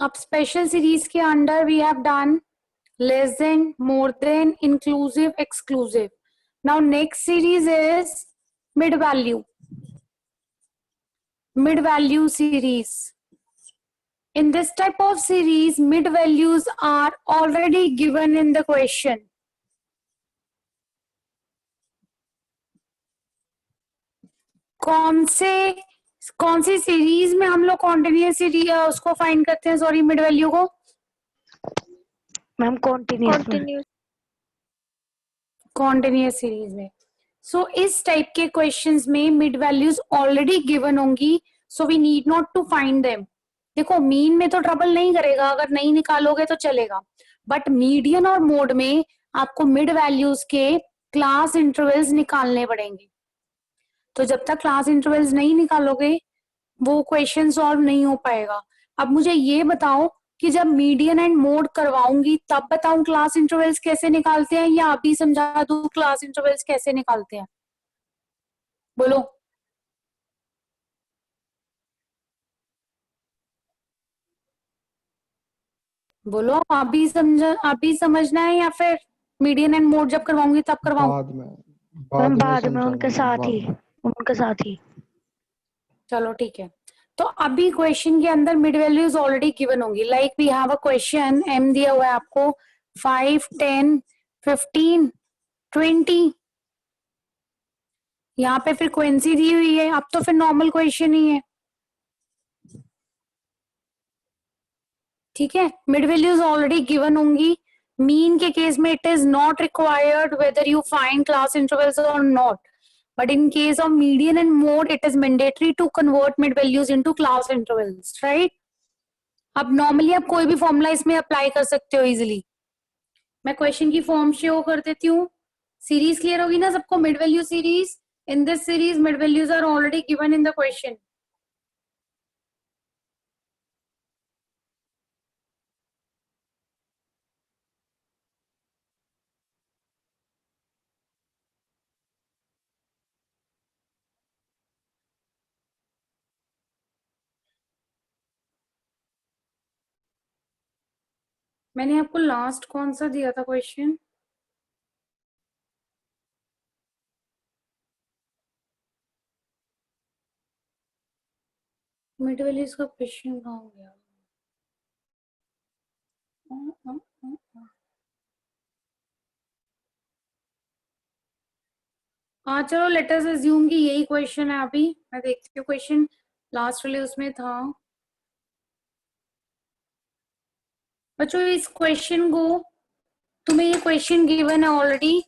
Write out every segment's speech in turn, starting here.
अब special series के under we have done less than, more than, inclusive, exclusive. Now next series is mid value. Mid value series. In this type of series, mid values are already given in the question. कौन सी series में हम लोग continuous series उसको find करते हैं, sorry mid value को? Ma'am continuous series में. सो इस टाइप के क्वेश्चंस में मिड वैल्यूज ऑलरेडी गिवन होंगी, so we need not to find them. देखो मीन में तो ट्रबल नहीं करेगा, अगर नहीं निकालोगे तो चलेगा, बट मीडियन और मोड में आपको मिड वैल्यूज के क्लास इंटरवल्स निकालने पड़ेंगे. तो जब तक क्लास इंटरवल्स नहीं निकालोगे वो क्वेश्चन सॉल्व नहीं हो पाएगा. अब मुझे ये बताओ कि जब मीडियन एंड मोड करवाऊंगी तब बताऊं क्लास इंटरवल्स कैसे निकालते हैं, या अभी समझा दूं क्लास इंटरवल्स कैसे निकालते हैं? बोलो. बोलो, अभी समझना है या फिर मीडियन एंड मोड जब करवाऊंगी तब करवाऊं? बाद में उनके साथ ही. चलो ठीक है. तो अभी क्वेश्चन के अंदर मिड वैल्यूज ऑलरेडी गिवन होंगी. Like we have a question, M दिया हुआ है आपको 5, 10, 15, 20. यहाँ पे फ्रीक्वेंसी दी हुई है. अब तो फिर नॉर्मल क्वेश्चन ही है. ठीक है, मिड वैल्यूज ऑलरेडी गिवन होंगी. मीन के केस में it is not required whether you find class intervals और not, but in case of median and mode it is mandatory to convert mid values into class intervals, right? अब normally आप कोई भी formula इसमें apply कर सकते हो easily. मैं क्वेश्चन की फॉर्म शो कर देती हूँ. सीरीज क्लियर होगी ना सबको? Mid value series. In this series mid values are already given in the question. मैंने आपको लास्ट कौन सा दिया था क्वेश्चन? मिड वैल्यूज का क्वेश्चन कहाँ हो गया? हाँ चलो, लेट अस अज्यूम कि यही क्वेश्चन है. अभी मैं देखती हूँ क्वेश्चन लास्ट वाले उसमें था. बच्चों इस क्वेश्चन को, तुम्हें ये क्वेश्चन गिवन है ऑलरेडी.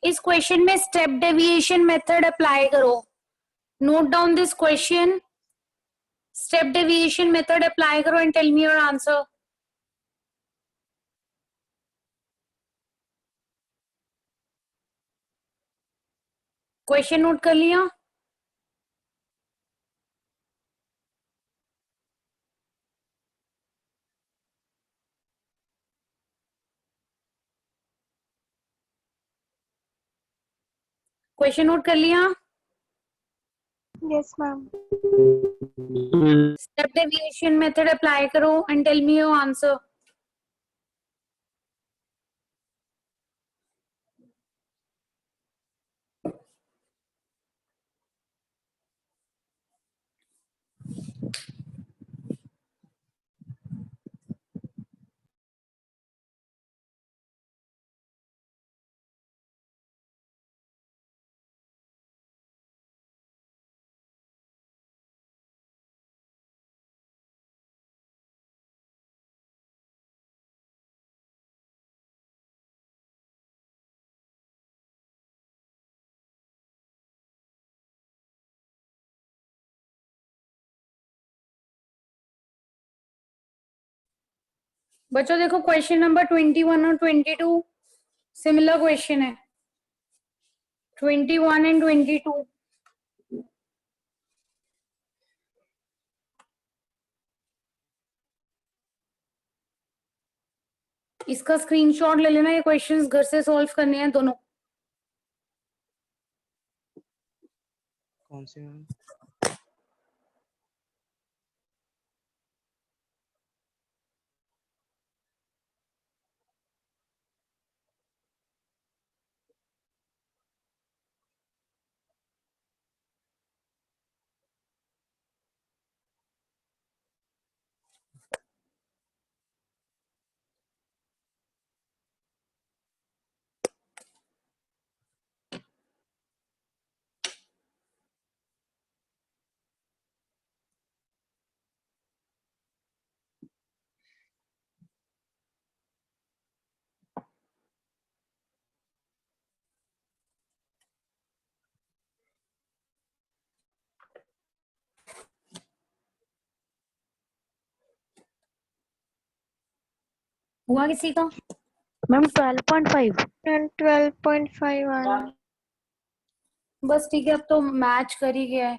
इस क्वेश्चन में स्टेप डेविएशन मेथड अप्लाई करो. Note down this question. Step deviation method apply करो and tell me your answer. Question note कर लिया? क्वेश्चन नोट कर लिया? Yes ma'am. Step deviation method apply करो and tell me your answer. बच्चों देखो, question number 21 और 22 सिमिलर क्वेश्चन है. 21 एंड 22. इसका स्क्रीनशॉट ले लेना. ये क्वेश्चंस घर से सॉल्व करने हैं दोनों. कौन से मैम? हुआ किसी का? मैम 12.5। 12.5 आया। बस ठीक है, अब तो मैच कर ही गया है,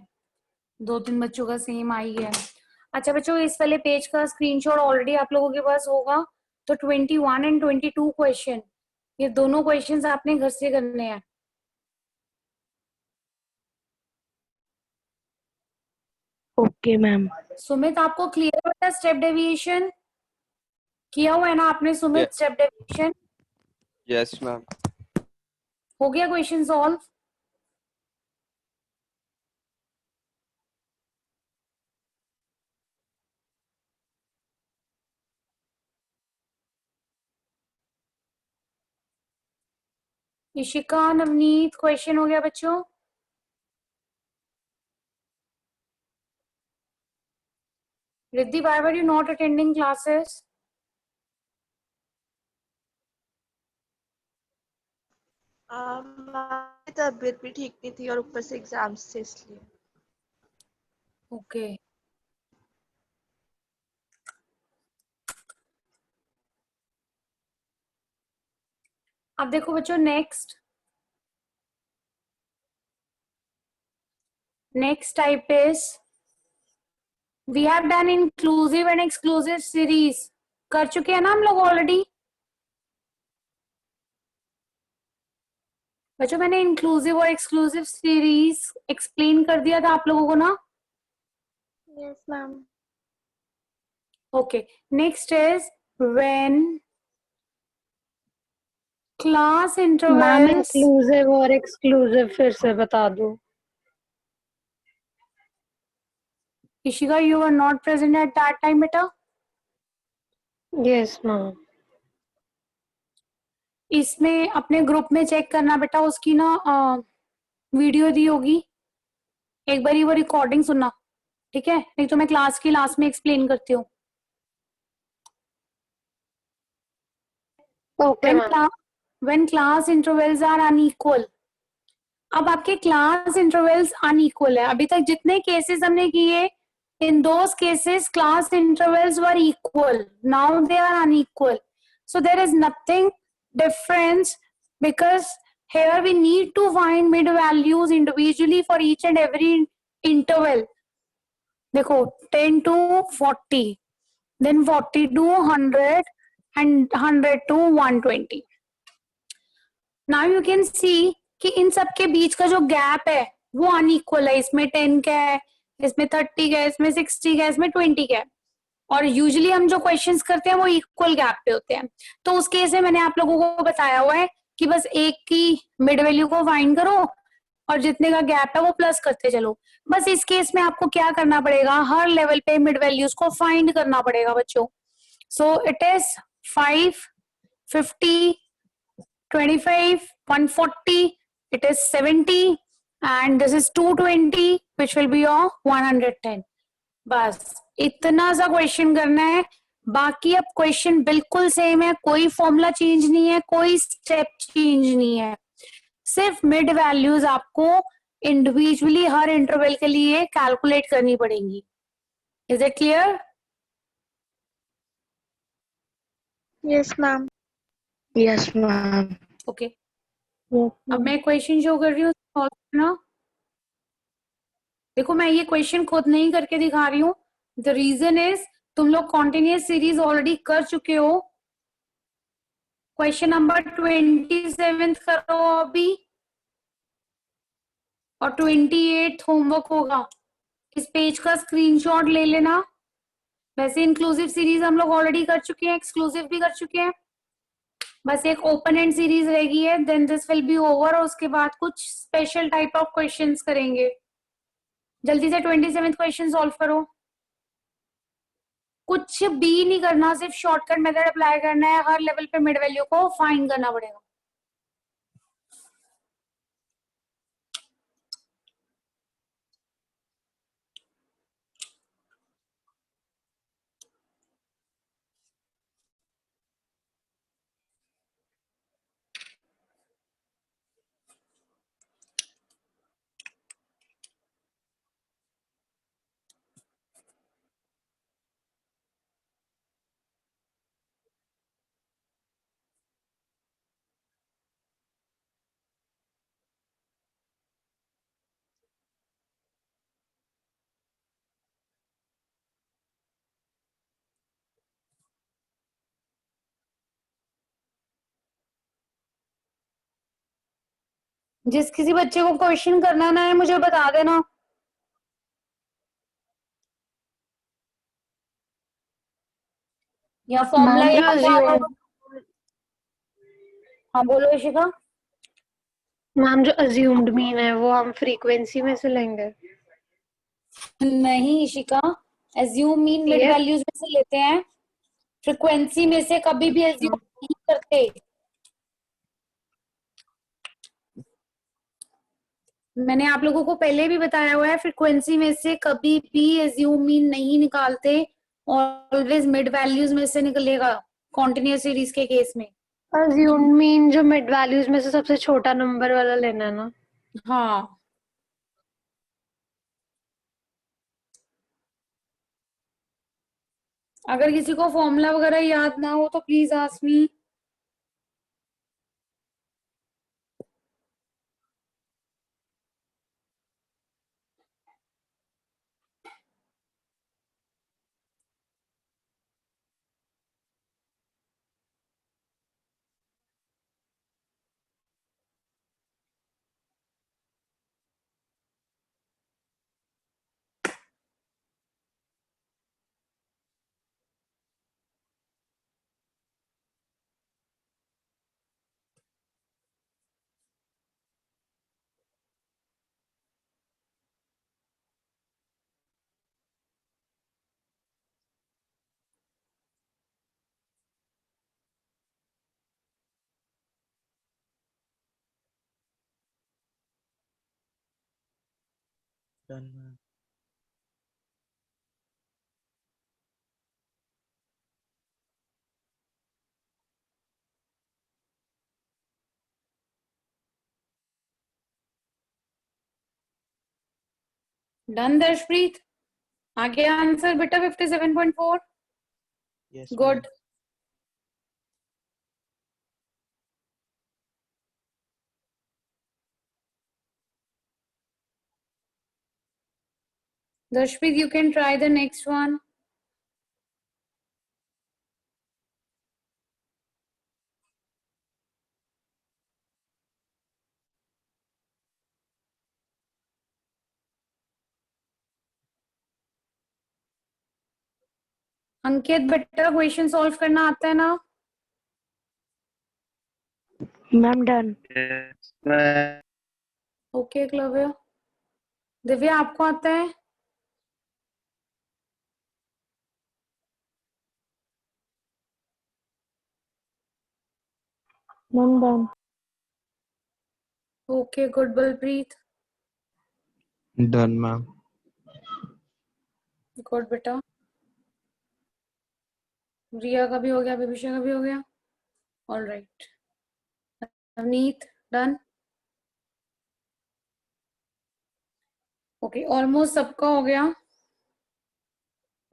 2-3 बच्चों का सेम आ ही गया है। अच्छा बच्चों, इस वाले पेज का स्क्रीनशॉट ऑलरेडी आप लोगों के पास होगा, तो 21 एंड 22 क्वेश्चन, ये दोनों क्वेश्चंस आपने घर से करने हैं। Okay ma'am. सुमित, आपको क्लियर है बेटा स्टेप डेविएशन? किया हुआ है ना आपने Sumit step deviation? Yes ma'am. हो गया question solve? Ishika, Navneet, question हो गया बच्चों? Riddhi, why were you not attending classes? मेरी तबीयत भी ठीक नहीं थी और ऊपर से एग्जाम्स थे इसलिए। ओके। अब देखो बच्चों, next type is, we have done inclusive and exclusive series, कर चुके हैं ना हम लोग ऑलरेडी? बच्चों मैंने इंक्लूसिव और एक्सक्लूसिव सीरीज एक्सप्लेन कर दिया था आप लोगों को ना? Yes ma'am. Okay, next is when class ma'am intervals, inclusive और एक्सक्लूसिव फिर से बता दो। Ishika you are not present at that time बेटा। Yes ma'am. इसमें अपने ग्रुप में चेक करना बेटा, उसकी ना वीडियो दी होगी, एक बार वो रिकॉर्डिंग सुनना, ठीक है? नहीं तो मैं क्लास की लास्ट में एक्सप्लेन करती हूँ। Okay ma'am. when class intervals are unequal, अब आपके क्लास इंटरवल्स अनइक्वल है, अभी तक जितने केसेस हमने किए, in those cases class intervals were equal, now they are unequal, so there is nothing difference, because here we need to find mid values individually for each and every interval. देखो 10 to 40, then 40 to 100 and 100 to 120. Now you can see कि इन सब के बीच का जो gap है वो unequal है, इसमें 10 का है, इसमें 30 का है, इसमें 60 का है, इसमें 20 का है, और यूजुअली हम जो क्वेश्चंस करते हैं वो इक्वल गैप पे होते हैं। तो उस केस में मैंने आप लोगों को बताया हुआ है कि बस एक की मिड वैल्यू को फाइंड करो और जितने का गैप है वो प्लस करते चलो। बस इस केस में आपको क्या करना पड़ेगा, हर लेवल पे मिड वैल्यूज को फाइंड करना पड़ेगा बच्चों। So it is 5, 50, 25, 140, it is 70, and this is 220, which will be your 110. बस इतना सा क्वेश्चन करना है, बाकी अब क्वेश्चन बिल्कुल सेम है, कोई फॉर्मूला चेंज नहीं है, कोई स्टेप चेंज नहीं है, सिर्फ मिड वैल्यूज आपको इंडिविजुअली हर इंटरवल के लिए कैलकुलेट करनी पड़ेंगी। Is it clear? Yes ma'am. Yes ma'am. Okay, अब मैं क्वेश्चन शो कर रही हूँ, सॉल्व करना। देखो मैं ये क्वेश्चन खुद नहीं करके दिखा रही हूँ, द रीजन इज तुम लोग कॉन्टिन्यूस सीरीज ऑलरेडी कर चुके हो। क्वेश्चन नंबर 27 करो अभी, और 28 होमवर्क होगा। इस पेज का स्क्रीनशॉट ले लेना। वैसे इंक्लूसिव सीरीज हम लोग ऑलरेडी कर चुके हैं, एक्सक्लूसिव भी कर चुके हैं, बस एक ओपन एंड सीरीज रहेगी है, then this will be over, और उसके बाद कुछ स्पेशल टाइप ऑफ क्वेश्चंस करेंगे। जल्दी से 27 क्वेश्चन सॉल्व करो। कुछ भी नहीं करना, सिर्फ शॉर्टकट मेथड अप्लाई करना है, हर लेवल पे मिड वैल्यू को फाइंड करना पड़ेगा। जिस किसी बच्चे को क्वेश्चन करना ना है मुझे बता देना। या फॉर्मूला मैम जो याद ना आ रहा हो assume तो- हाँ बोलो इशिका। मैम जो assumed mean है वो हम फ्रीक्वेंसी में से लेंगे। नहीं इशिका, एज्यूम मीन मिड ये वैल्यूज में से लेते हैं, फ्रीक्वेंसी में से कभी भी एज्यूम नहीं करते। मैंने आप लोगों को पहले भी बताया हुआ है, फ्रीक्वेंसी में से कभी भी एज्यूम मीन नहीं निकालते, ऑलवेज मिड वैल्यूज में से निकलेगा कॉन्टिन्यूअस सीरीज के केस में। assumed mean जो मिड वैल्यूज में से सबसे छोटा नंबर वाला लेना है ना। हाँ अगर किसी को फॉर्मूला वगैरह याद ना हो तो please ask me. Done, ma'am. Done Darshpreet, आ गया आंसर बेटा 57.4। Yes, ma'am. Good. Darshpreet, you can try the next one. Ankit बेटा क्वेश्चन सॉल्व करना आता है ना? Ma'am done. Yes, ma'am. Okay क्लव्य। दिव्या आपको आता है? Ma'am done. Okay good Balpreet. Done, ma'am. Good बेटा। रिया का भी हो गया, विभिषा का भी हो गया। All right. Navneet done. Okay almost सबका हो गया।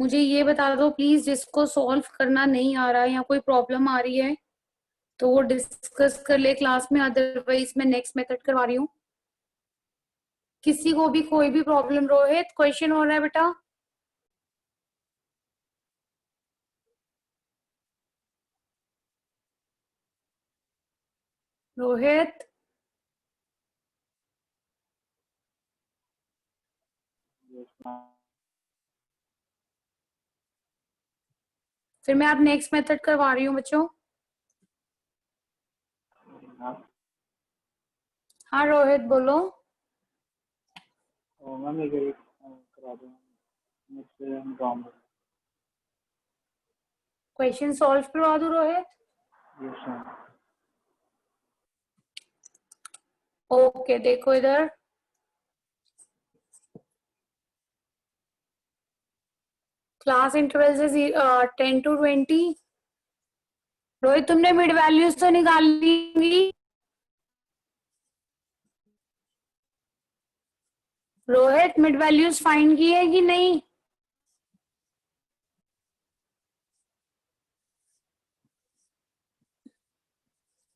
मुझे ये बता दो प्लीज, जिसको सॉल्व करना नहीं आ रहा है या कोई प्रॉब्लम आ रही है तो वो डिस्कस कर ले क्लास में, अदरवाइज मैं नेक्स्ट मेथड करवा रही हूँ। किसी को भी कोई भी प्रॉब्लम? रोहित क्वेश्चन हो रहा है बेटा? रोहित फिर मैं आप नेक्स्ट मेथड करवा रही हूँ बच्चों। हाँ रोहित बोलो। मैम एक एक करा दो नेक्स्ट राउंड। क्वेश्चन सॉल्व करवा दूँ रोहित? Yes ma'am. ओके देखो इधर, क्लास इंटरवल से 10 to 20। रोहित तुमने मिड वैल्यूज तो निकाल ली? रोहित मिड वैल्यूज फाइंड की है कि नहीं?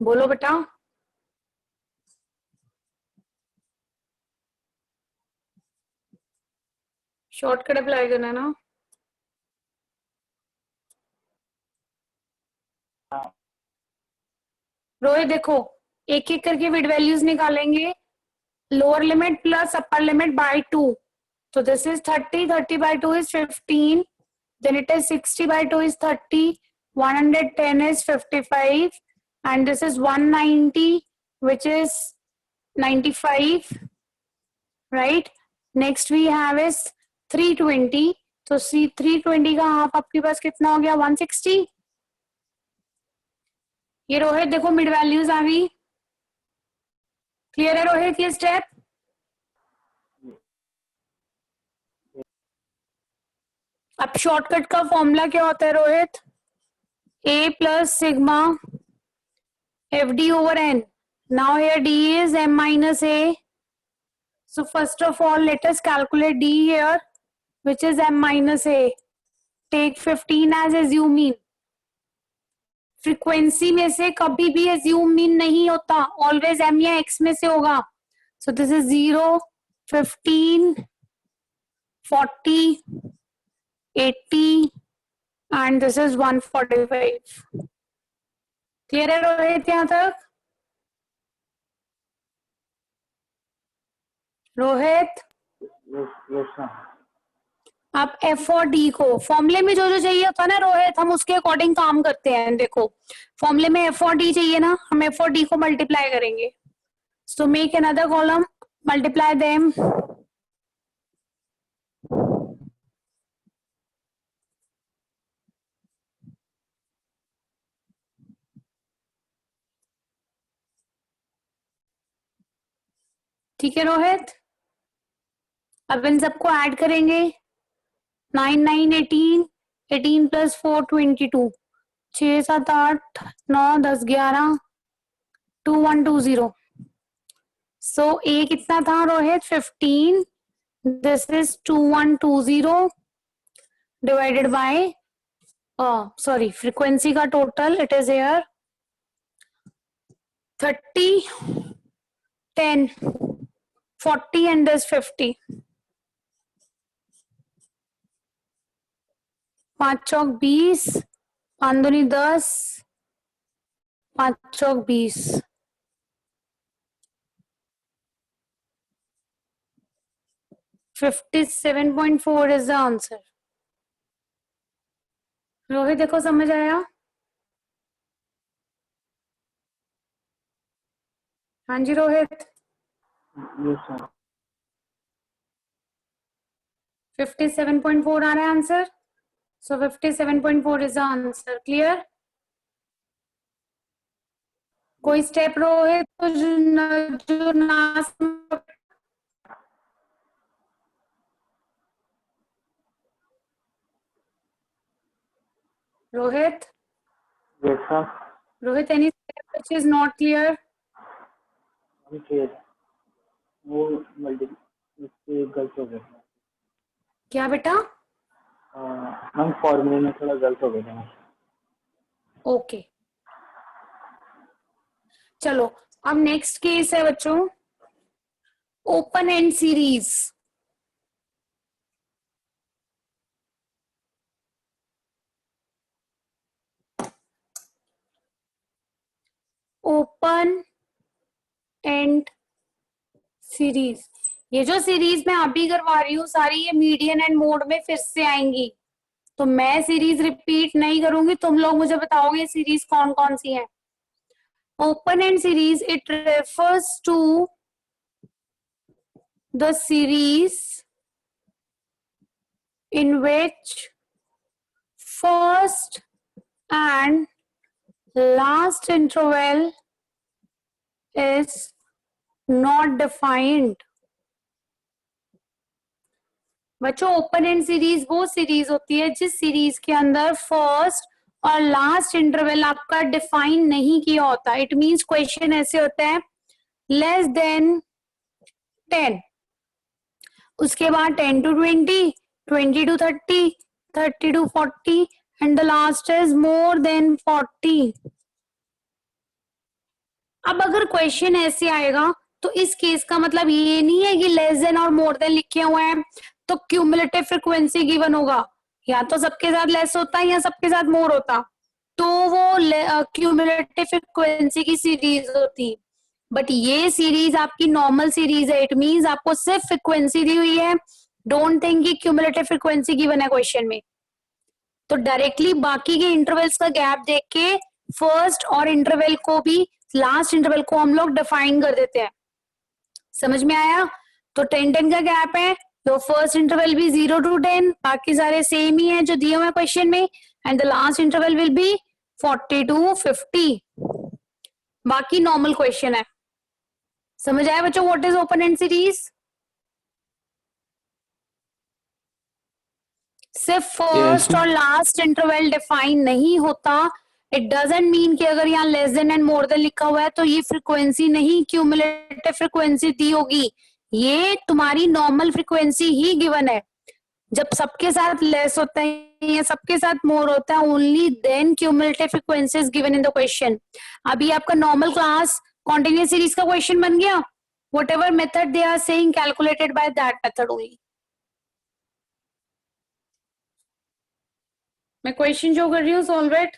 बोलो बेटा। शॉर्टकट अप्लाई करना है ना? रोहित देखो, एक एक करके मिड वैल्यूज निकालेंगे, lower limit plus upper limit by 2. So this is 30, 30 by 2 is 15, then it is 60 by 2 is 30, 110 is 55, and this is 190, which is 95, right? Next we have is 320. तो सी 320 का हाफ आपके पास कितना हो गया? 160. ये रोहित देखो मिड वैल्यूज आ गई. क्लियर है रोहित ये स्टेप? अब शॉर्टकट का फॉर्मूला क्या होता है Rohit? A plus sigma FD over N. Now here D is M minus A. So first of all, let us calculate D here, which is M minus A. Take 15 as assume mean. Frequency में से कभी भी assume mean नहीं होता, always M या X में से होगा. So this is 0, 15, 40, 80, and this is 145. Clear है रोहित यहाँ तक? Rohit yes ma'am. आप F और D को फॉर्मूले में जो जो चाहिए होता है ना रोहित, हम उसके अकॉर्डिंग काम करते हैं. देखो फॉर्मूले में F और D चाहिए ना, हम F और D को मल्टीप्लाई करेंगे. So make another column, multiply them. ठीक है रोहित, अब इन सबको ऐड करेंगे. 9, 9, 18, 18 प्लस 4, 22, 6, 7, 8, 9, 10, 11, 2, 1, 2, 0. सो ए कितना था Rohit? 15. This is 2, 1, 2, 0 divided by sorry frequency का total it is here 30, 10, 40 and this 50. 5 चौक 20, 5 दूनी 10, 5 चौक 20. $57.4 is the answer. रोहित देखो समझ आया? हाँ जी रोहित. Yes ma'am. 57.4 आ रहा है answer. So 57.4 is the answer. Clear? कोई स्टेप रोहित जो ना Rohit? Yes ma'am. Rohit, any step which is not clear? I'm clear. वो इससे गलत हो गया. क्या बेटा? मैम फॉर्मूले में थोड़ा गलत हो गया. ओके चलो अब नेक्स्ट केस है बच्चों open end series. Open end series, ये जो सीरीज मैं अभी करवा रही हूँ सारी ये मीडियन एंड मोड में फिर से आएंगी, तो मैं सीरीज रिपीट नहीं करूंगी, तुम लोग मुझे बताओगे सीरीज कौन कौन सी है. Open end series it refers to the series in which first and last interval is not defined. बच्चों ओपन एंड सीरीज वो सीरीज होती है जिस सीरीज के अंदर फर्स्ट और लास्ट इंटरवल आपका डिफाइन नहीं किया होता. इट मींस क्वेश्चन ऐसे होता है लेस देन 10, उसके बाद 10 to 20, 20 to 30, 30 to 40 and the last is more than 40. अब अगर क्वेश्चन ऐसे आएगा तो इस केस का मतलब ये नहीं है कि लेस देन और मोर देन लिखे हुए हैं तो क्यूमुलेटिव फ्रीक्वेंसी गिवन होगा, या तो सबके साथ लेस होता है या सबके साथ मोर होता, तो वो क्यूमुलेटिव फ्रीक्वेंसी की सीरीज होती. बट ये सीरीज आपकी नॉर्मल सीरीज है, इट मींस आपको सिर्फ फ्रीक्वेंसी दी हुई है, डोंट थिंक कि क्यूमुलेटिव फ्रीक्वेंसी गिवन है क्वेश्चन में। तो डायरेक्टली बाकी के इंटरवल्स का गैप देख के फर्स्ट और इंटरवल को भी, लास्ट इंटरवल को हम लोग डिफाइन कर देते हैं। समझ में आया? तो 10-10 का गैप है, तो फर्स्ट इंटरवल भी 0 to 10, बाकी सारे सेम ही है जो दिए हुए हैं क्वेश्चन में, and the last interval will be 40 to 50। बाकी नॉर्मल क्वेश्चन है। समझ आया बच्चों what is open end series? सिर्फ फर्स्ट और लास्ट इंटरवल डिफाइन नहीं होता, इट डजंट मीन कि अगर यहाँ less than and more than लिखा हुआ है तो ये फ्रीक्वेंसी नहीं क्यूमुलेटिव फ्रीक्वेंसी दी होगी। ये तुम्हारी नॉर्मल फ्रीक्वेंसी ही गिवन है। जब सबके साथ लेस होता है या सबके साथ मोर होता है, only then cumulative frequency is given in the question. अभी आपका नॉर्मल क्लास कॉन्टिन्यूअस सीरीज का क्वेश्चन बन गया, whatever method they are saying calculated by that method only. मैं क्वेश्चन शो कर रही हूँ, सॉल्व इट।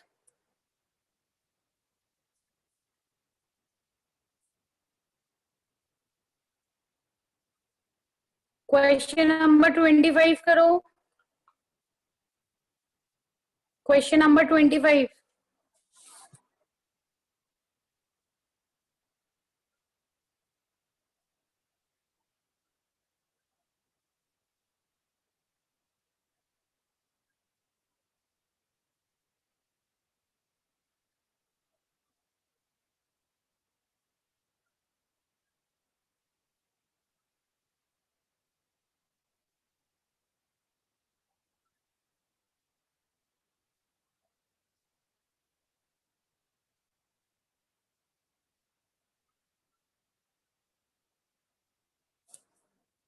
क्वेश्चन नंबर 25 करो। Question number 25।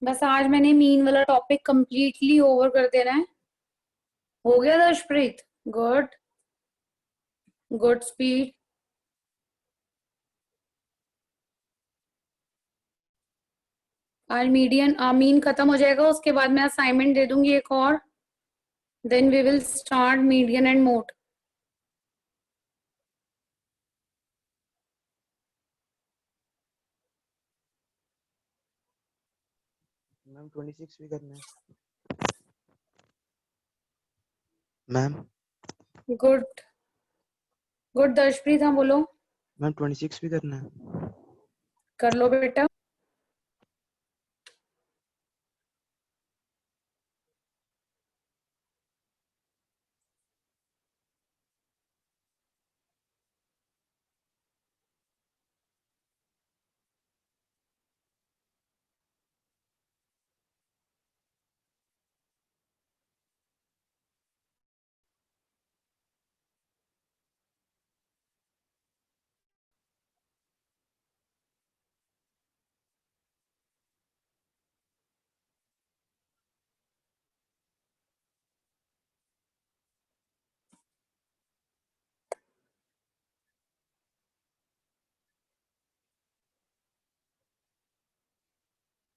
बस आज मैंने मीन वाला टॉपिक कंप्लीटली ओवर कर देना है। हो गया दर्शप्रीत? Good, good speed. आज मीडियन मीन खत्म हो जाएगा, उसके बाद मैं असाइनमेंट दे दूंगी एक और, then we will start median and mode. Ma'am 26 भी करना है मैम। गुड, गुड दर्शप्रीत, हाँ बोलो। मैम 26 भी करना है। कर लो बेटा।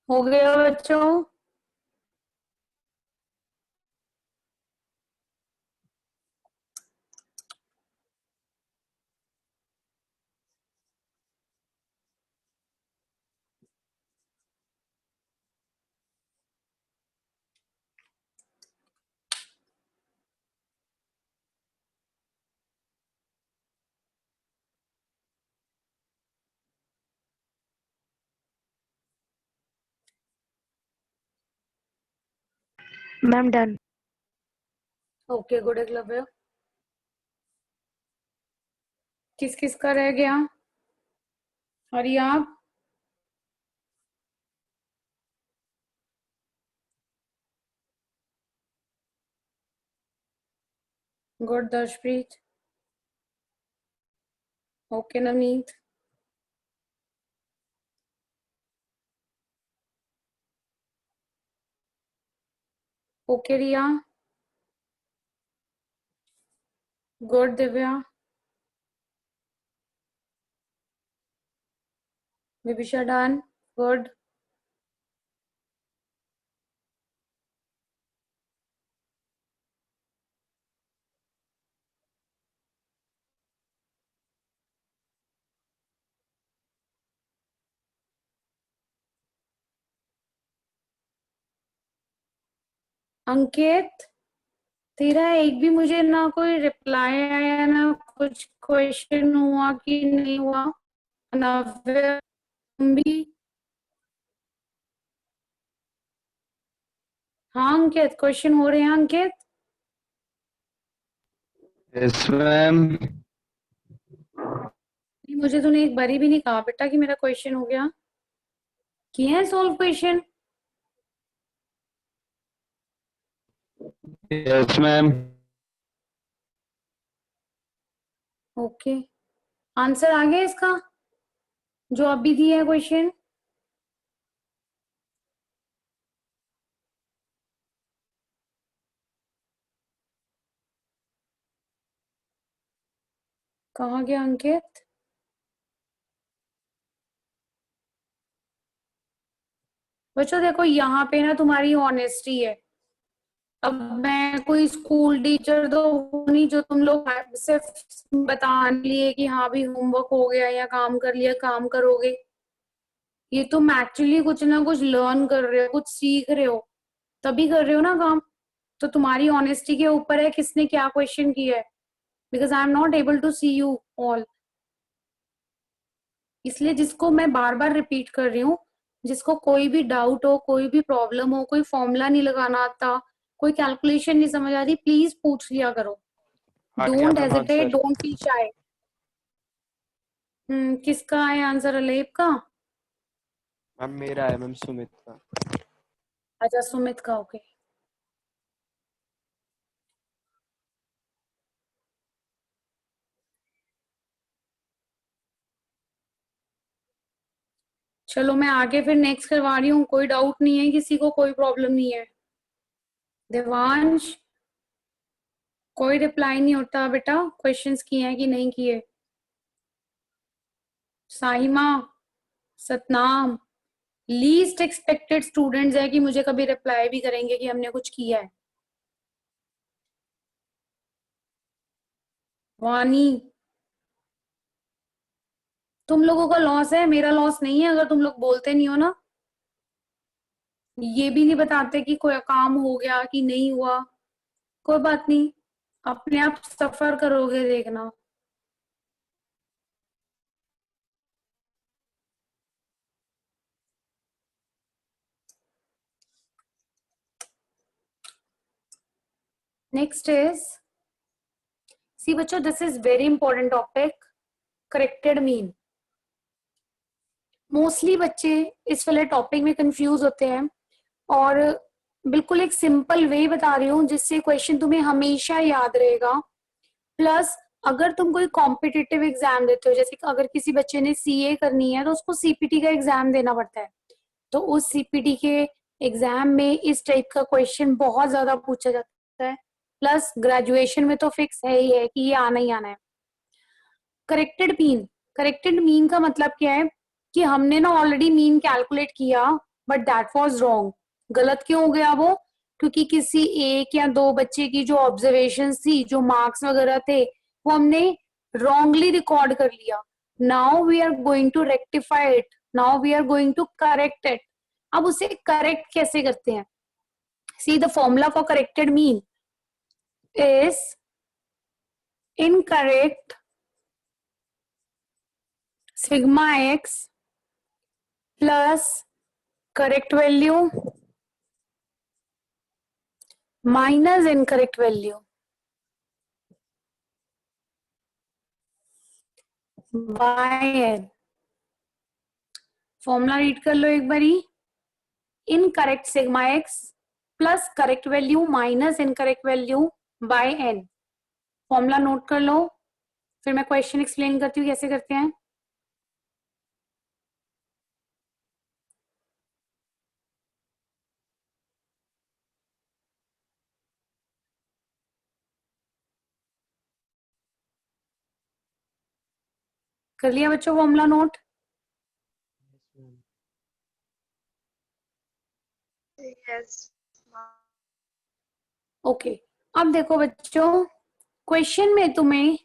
हो गया बच्चों? Ma'am done. Okay good Eklavya. किस किस का रह गया? हरी आप? गुड दर्शप्रीत। ओके नवनीत। ओके रिया। गुड दिव्या। विभिषा डन। गुड। अंकित, तेरा एक भी मुझे ना कोई रिप्लाई आया ना कुछ क्वेश्चन हुआ कि नहीं हुआ। नव्य, तुम भी? हाँ अंकित, क्वेश्चन हो रहे हैं अंकित? Yes ma'am. नहीं, मुझे तूने एक बारी भी नहीं कहा बेटा कि मेरा क्वेश्चन हो गया। किया है solve question? Yes ma'am. Okay, answer आ गया इसका जो अभी दिया है क्वेश्चन? कहाँ गया अंकित? बच्चों देखो, यहाँ पे ना तुम्हारी ऑनेस्टी है। अब मैं कोई स्कूल टीचर तो हूँ नहीं जो तुम लोग सिर्फ बताने लिए कि हाँ भी होमवर्क हो गया या काम कर लिया काम करोगे। ये तुम एक्चुअली कुछ ना कुछ लर्न कर रहे हो, कुछ सीख रहे हो, तभी कर रहे हो ना काम। तो तुम्हारी ऑनेस्टी के ऊपर है किसने क्या क्वेश्चन किया है, because I am not able to see you all. इसलिए जिसको मैं बार बार रिपीट कर रही हूँ, जिसको कोई भी डाउट हो, कोई भी प्रॉब्लम हो, कोई फॉर्मूला नहीं लगाना आता, कोई कैलकुलेशन नहीं समझ आ रही, प्लीज पूछ लिया करो। आ गया don't ma'am hesitate, answer. Don't feel shy. किसका है आंसर? अलेप का? मैम मेरा है मैम, सुमित का। अच्छा, सुमित का। ओके, चलो मैं आगे फिर नेक्स्ट करवा रही हूँ। कोई डाउट नहीं है किसी को, कोई प्रॉब्लम नहीं है। देवांश, कोई रिप्लाई नहीं होता बेटा, क्वेश्चंस किए हैं कि नहीं किए? Sahima, Satnam, least expected students है कि मुझे कभी रिप्लाई भी करेंगे कि हमने कुछ किया है। वानी, तुम लोगों का लॉस है, मेरा लॉस नहीं है अगर तुम लोग बोलते नहीं हो ना। ये भी नहीं बताते कि कोई काम हो गया कि नहीं हुआ। कोई बात नहीं, अपने आप सफर करोगे देखना। नेक्स्ट इज, सी बच्चों, this is very important topic, corrected mean. Mostly बच्चे इस वाले टॉपिक में कंफ्यूज होते हैं, और बिल्कुल एक सिंपल वे बता रही हूँ जिससे क्वेश्चन तुम्हें हमेशा याद रहेगा। प्लस अगर तुम कोई कॉम्पिटिटिव एग्जाम देते हो, जैसे कि अगर किसी बच्चे ने सीए करनी है तो उसको सीपीटी का एग्जाम देना पड़ता है, तो उस सीपीटी के एग्जाम में इस टाइप का क्वेश्चन बहुत ज्यादा पूछा जाता है। प्लस ग्रेजुएशन में तो फिक्स है ही है कि ये आना ही आना है। करेक्टेड मीन, करेक्टेड मीन का मतलब क्या है कि हमने ना ऑलरेडी मीन कैलकुलेट किया, बट दैट वाज रॉन्ग। गलत क्यों हो गया वो? क्योंकि किसी एक या दो बच्चे की जो ऑब्जर्वेशन थी, जो मार्क्स वगैरह थे, वो हमने रॉन्गली रिकॉर्ड कर लिया। Now we are going to rectify it, now we are going to correct it. अब उसे करेक्ट कैसे करते हैं? See the formula for corrected mean is incorrect sigma X plus correct value minus incorrect value by N. Formula read कर लो एक बारी। Incorrect sigma X plus correct value minus incorrect value by N. Formula note कर लो, फिर मैं question explain करती हूँ कैसे करते हैं। कर लिया बच्चों फॉर्मूला नोट? Yes. ओके, अब देखो बच्चों, क्वेश्चन में तुम्हें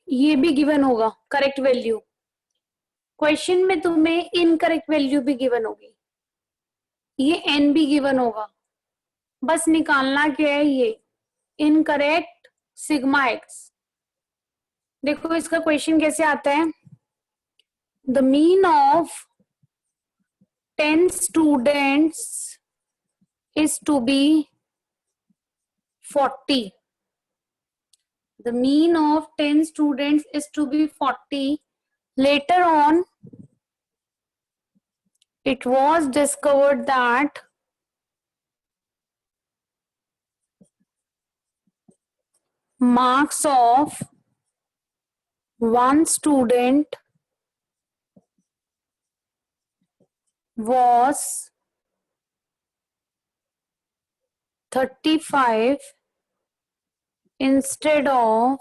ये भी गिवन होगा करेक्ट वैल्यू, क्वेश्चन में तुम्हें इनकरेक्ट वैल्यू भी गिवन होगी, ये एन भी गिवन होगा। बस निकालना क्या है, ये इनकरेक्ट सिग्मा एक्स। देखो इसका क्वेश्चन कैसे आता है, the mean of 10 students is to be 40. The mean of 10 students is to be 40. Later on, it was discovered that marks of one student was 35 instead of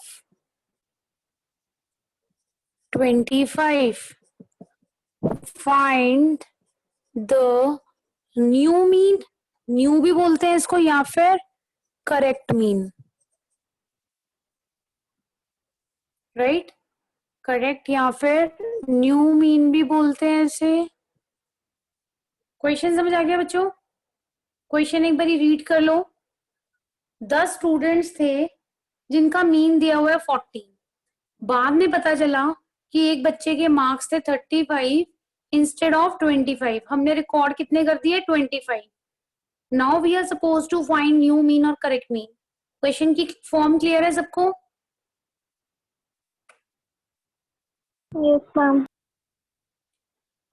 25. Find the new mean, new भी बोलते हैं इसको, या फिर correct mean, right? correct या फिर new mean भी बोलते हैं इसे। क्वेश्चन समझ आ गया बच्चों? क्वेश्चन एक बारी रीड कर लो। 10 स्टूडेंट्स थे जिनका मीन दिया हुआ है 40। बाद में पता चला कि एक बच्चे के मार्क्स थे 35 इंस्टेड ऑफ 25। हमने रिकॉर्ड कितने कर दिए, 25। Now we are suppose to find new mean और करेक्ट मीन। क्वेश्चन की फॉर्म क्लियर है सबको? Yes, ma'am.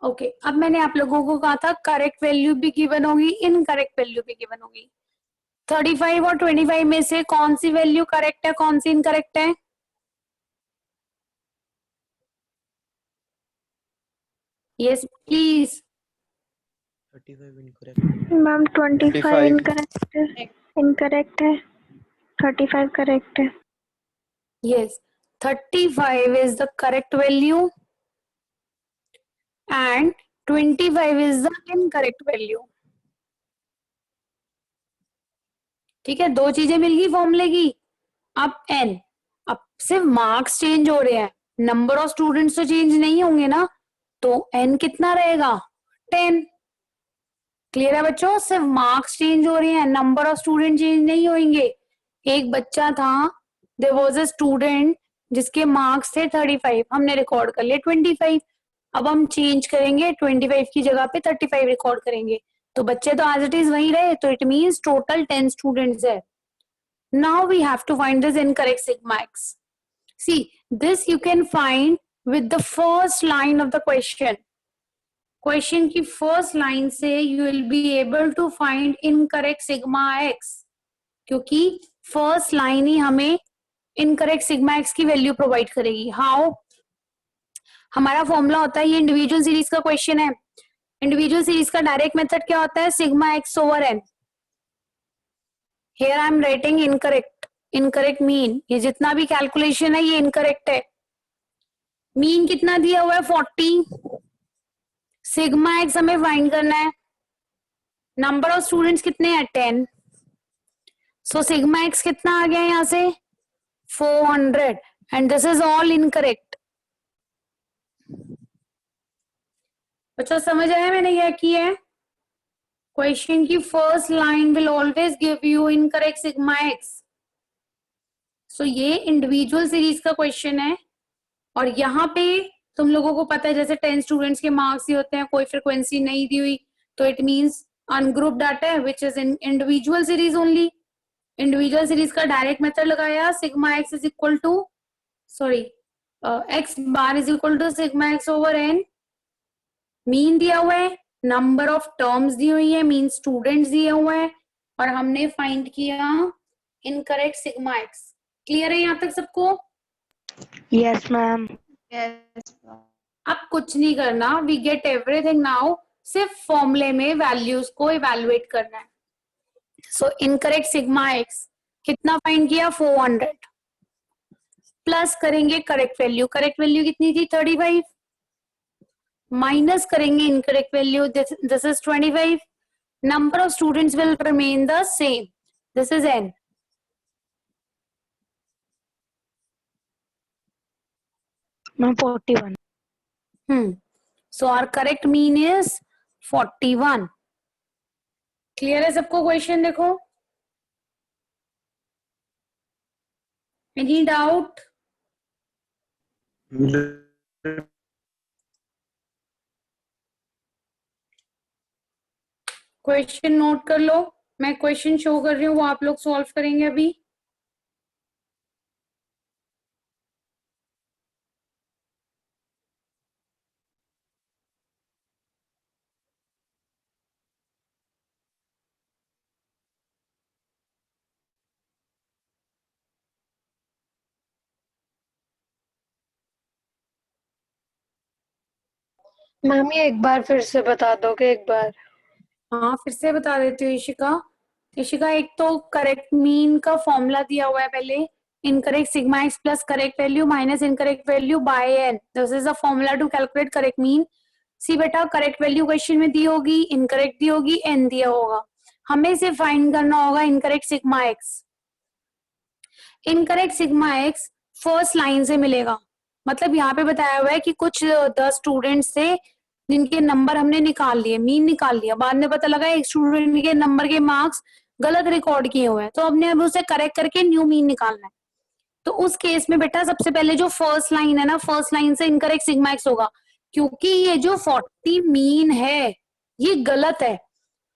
ओके अब मैंने आप लोगों को कहा था करेक्ट वैल्यू भी गिवन होगी, इनकरेक्ट वैल्यू भी गिवन होगी। 35 और 25 में से कौन सी वैल्यू करेक्ट है, कौन सी इनकरेक्ट है? Yes please. 35 incorrect. Ma'am, 25 25. incorrect है. Incorrect है. 35 correct है. Yes, 35 is the correct value and 25 is the incorrect value. ठीक है, दो चीजें मिल गई फॉर्मूले की। अब n, अब सिर्फ मार्क्स चेंज हो रहे हैं, नंबर ऑफ स्टूडेंट्स तो चेंज नहीं होंगे ना, तो n कितना रहेगा, 10। क्लियर है बच्चों? सिर्फ मार्क्स चेंज हो रहे हैं, नंबर ऑफ स्टूडेंट चेंज नहीं होंगे। एक बच्चा था, देयर वाज अ स्टूडेंट जिसके मार्क्स थे 35, हमने रिकॉर्ड कर लिए 25। अब हम चेंज करेंगे, 25 की जगह पे 35 रिकॉर्ड करेंगे, तो बच्चे तो एज इट इज वही रहे, तो इट मींस टोटल 10 स्टूडेंट्स है। Now we have to find this incorrect sigma X. See this you can find with the first line of the question. Question की फर्स्ट लाइन से you will be able to find incorrect sigma X, क्योंकि first line ही हमें incorrect sigma X की value provide करेगी। How? हमारा formula होता है, ये इंडिविजुअल सीरीज का क्वेश्चन है, इंडिविजुअल सीरीज का डायरेक्ट मेथड क्या होता है, sigma X over N. Here I am writing incorrect, incorrect mean, ये जितना भी कैलकुलेशन है ये इनकरेक्ट है। मीन कितना दिया हुआ है, 40। सिग्मा एक्स हमें फाइंड करना है, नंबर ऑफ स्टूडेंट्स कितने हैं, 10। सो सिग्मा एक्स कितना आ गया यहां से, 400, and this is all incorrect. बच्चों समझ आया मैंने क्या किया है? क्वेश्चन की first line will always give you incorrect sigma X. So ये इंडिविजुअल सीरीज का क्वेश्चन है, और यहाँ पे तुम लोगों को पता है जैसे 10 स्टूडेंट्स के मार्क्स ही होते हैं, कोई फ्रीक्वेंसी नहीं दी हुई, तो इट मींस अनग्रुप डाटा है which is in individual series only. Individual series का डायरेक्ट मेथड लगाया, sigma X is equal to X bar is equal to sigma X over N. Mean दिया हुआ है, नंबर ऑफ टर्म्स दी हुई है, mean students दिए हुए हैं, और हमने फाइंड किया इनकरेक्ट सिग्मा एक्स। क्लियर है यहाँ तक सबको? Yes, ma'am. Yes. अब कुछ नहीं करना, वी गेट एवरीथिंग नाउ, सिर्फ फॉर्मूले में वैल्यूज को इवेलुएट करना है। सो इनकरेक्ट सिग्मा एक्स कितना फाइंड किया, 400, प्लस करेंगे करेक्ट वैल्यू, करेक्ट वैल्यू कितनी थी, 35, माइनस करेंगे incorrect value, this is 25, number of students will remain the same, this is n। Ma'am, 41. So our correct mean is 41. Clear है सबको? Question देखो, any doubt? Question note कर लो, मैं question show कर रही हूँ, वो आप लोग सॉल्व करेंगे अभी। मैम ये एक बार फिर से बता दोगे एक बार? हाँ फिर से बता देती हूँ इशिका। इशिका, एक तो करेक्ट मीन का फॉर्मूला दिया हुआ है पहले, incorrect sigma X plus correct value minus incorrect value by N, this is the formula to calculate correct mean. See बेटा, करेक्ट वैल्यू क्वेश्चन में दी होगी, इनकरेक्ट दी होगी, एन दिया होगा, हमें सिर्फ फाइंड करना होगा incorrect sigma x. Incorrect sigma x first line से मिलेगा, मतलब यहाँ पे बताया हुआ है कि कुछ 10 स्टूडेंट्स थे जिनके नंबर हमने निकाल लिए, मीन निकाल लिया, बाद में पता लगा एक स्टूडेंट के नंबर के मार्क्स गलत रिकॉर्ड किए हुए हैं, तो हमने अब उसे करेक्ट करके न्यू मीन निकालना है। तो उस केस में बेटा सबसे पहले जो फर्स्ट लाइन है ना, फर्स्ट लाइन से इनकरेक्ट सिग्मा एक्स होगा, क्योंकि ये जो 40 मीन है ये गलत है।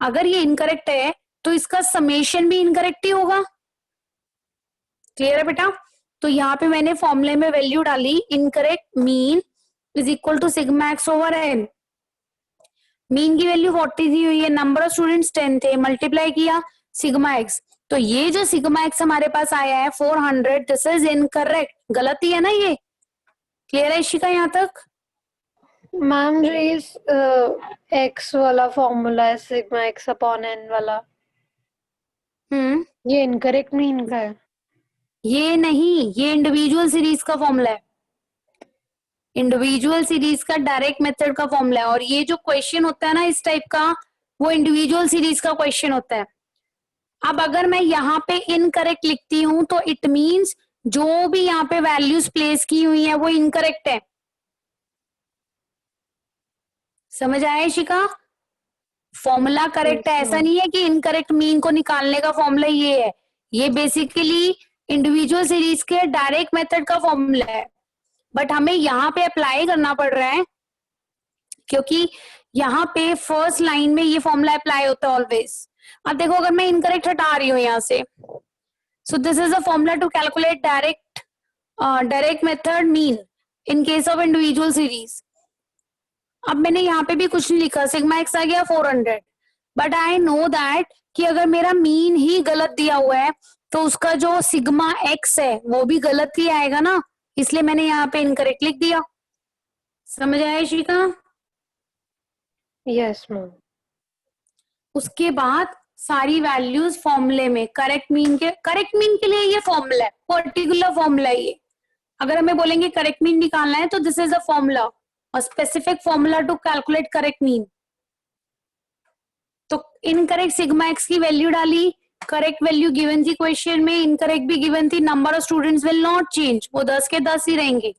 अगर ये इनकरेक्ट है तो इसका समेशन भी इनकरेक्ट ही होगा। क्लियर है बेटा? तो यहाँ पे मैंने फॉर्मूले में वैल्यू डाली, incorrect mean is equal to sigma X over N. Mean की वैल्यू 40 दी हुई है, नंबर ऑफ स्टूडेंट्स 10 थे, मल्टीप्लाई किया सिग्मा एक्स, तो ये जो सिग्मा एक्स हमारे पास आया है 400, दिस इज इनकरेक्ट, गलती है ना ये। क्लियर है इशिका यहाँ तक? मैम जो इस एक्स वाला फॉर्मूला है सिग्मा एक्स अपॉन एन वाला, ये इनकरेक्ट मीन का है? ये नहीं, ये इंडिविजुअल सीरीज का फॉर्मूला है, इंडिविजुअल सीरीज का डायरेक्ट मेथड का फॉर्मूला है। और ये जो क्वेश्चन होता है ना इस टाइप का, वो इंडिविजुअल सीरीज का क्वेश्चन होता है। अब अगर मैं यहाँ पे इनकरेक्ट लिखती हूं तो इट मींस जो भी यहाँ पे वैल्यूज प्लेस की हुई है वो इनकरेक्ट है। समझ आया इशिका? फॉर्मूला करेक्ट है, ऐसा नहीं है कि इनकरेक्ट मीन को निकालने का फॉर्मूला ये है, ये बेसिकली इंडिविजुअल सीरीज के डायरेक्ट मेथड का फॉर्मूला है, बट हमें यहाँ पे अप्लाई करना पड़ रहा है क्योंकि यहाँ पे फर्स्ट लाइन में ये फॉर्मूला अप्लाई होता है ऑलवेज। अब देखो अगर मैं इनकरेक्ट हटा रही हूँ यहाँ से, so this is a formula to calculate direct method mean in case of individual series. अब मैंने यहाँ पे भी कुछ नहीं लिखा, सिग्मा एक्स आ गया 400, बट आई नो दैट कि अगर मेरा मीन ही गलत दिया हुआ है तो उसका जो सिग्मा एक्स है वो भी गलत ही आएगा ना, इसलिए मैंने यहाँ पे इनकरेक्ट लिख दिया। समझ आया शिका? Yes ma'am. उसके बाद सारी वैल्यूज फॉर्मूले में, करेक्ट मीन के लिए ये फॉर्मूला है, पर्टिकुलर फॉर्मूला है ये। अगर हमें बोलेंगे करेक्ट मीन निकालना है तो this is a formula, a specific formula to calculate correct mean. तो इनकरेक्ट सिग्मा एक्स की वैल्यू डाली, करेक्ट वैल्यू गिवन थी क्वेश्चन में, इनकरेक्ट भी गिवन थी, number of students will not change, वो 10 के 10 ही रहेंगे,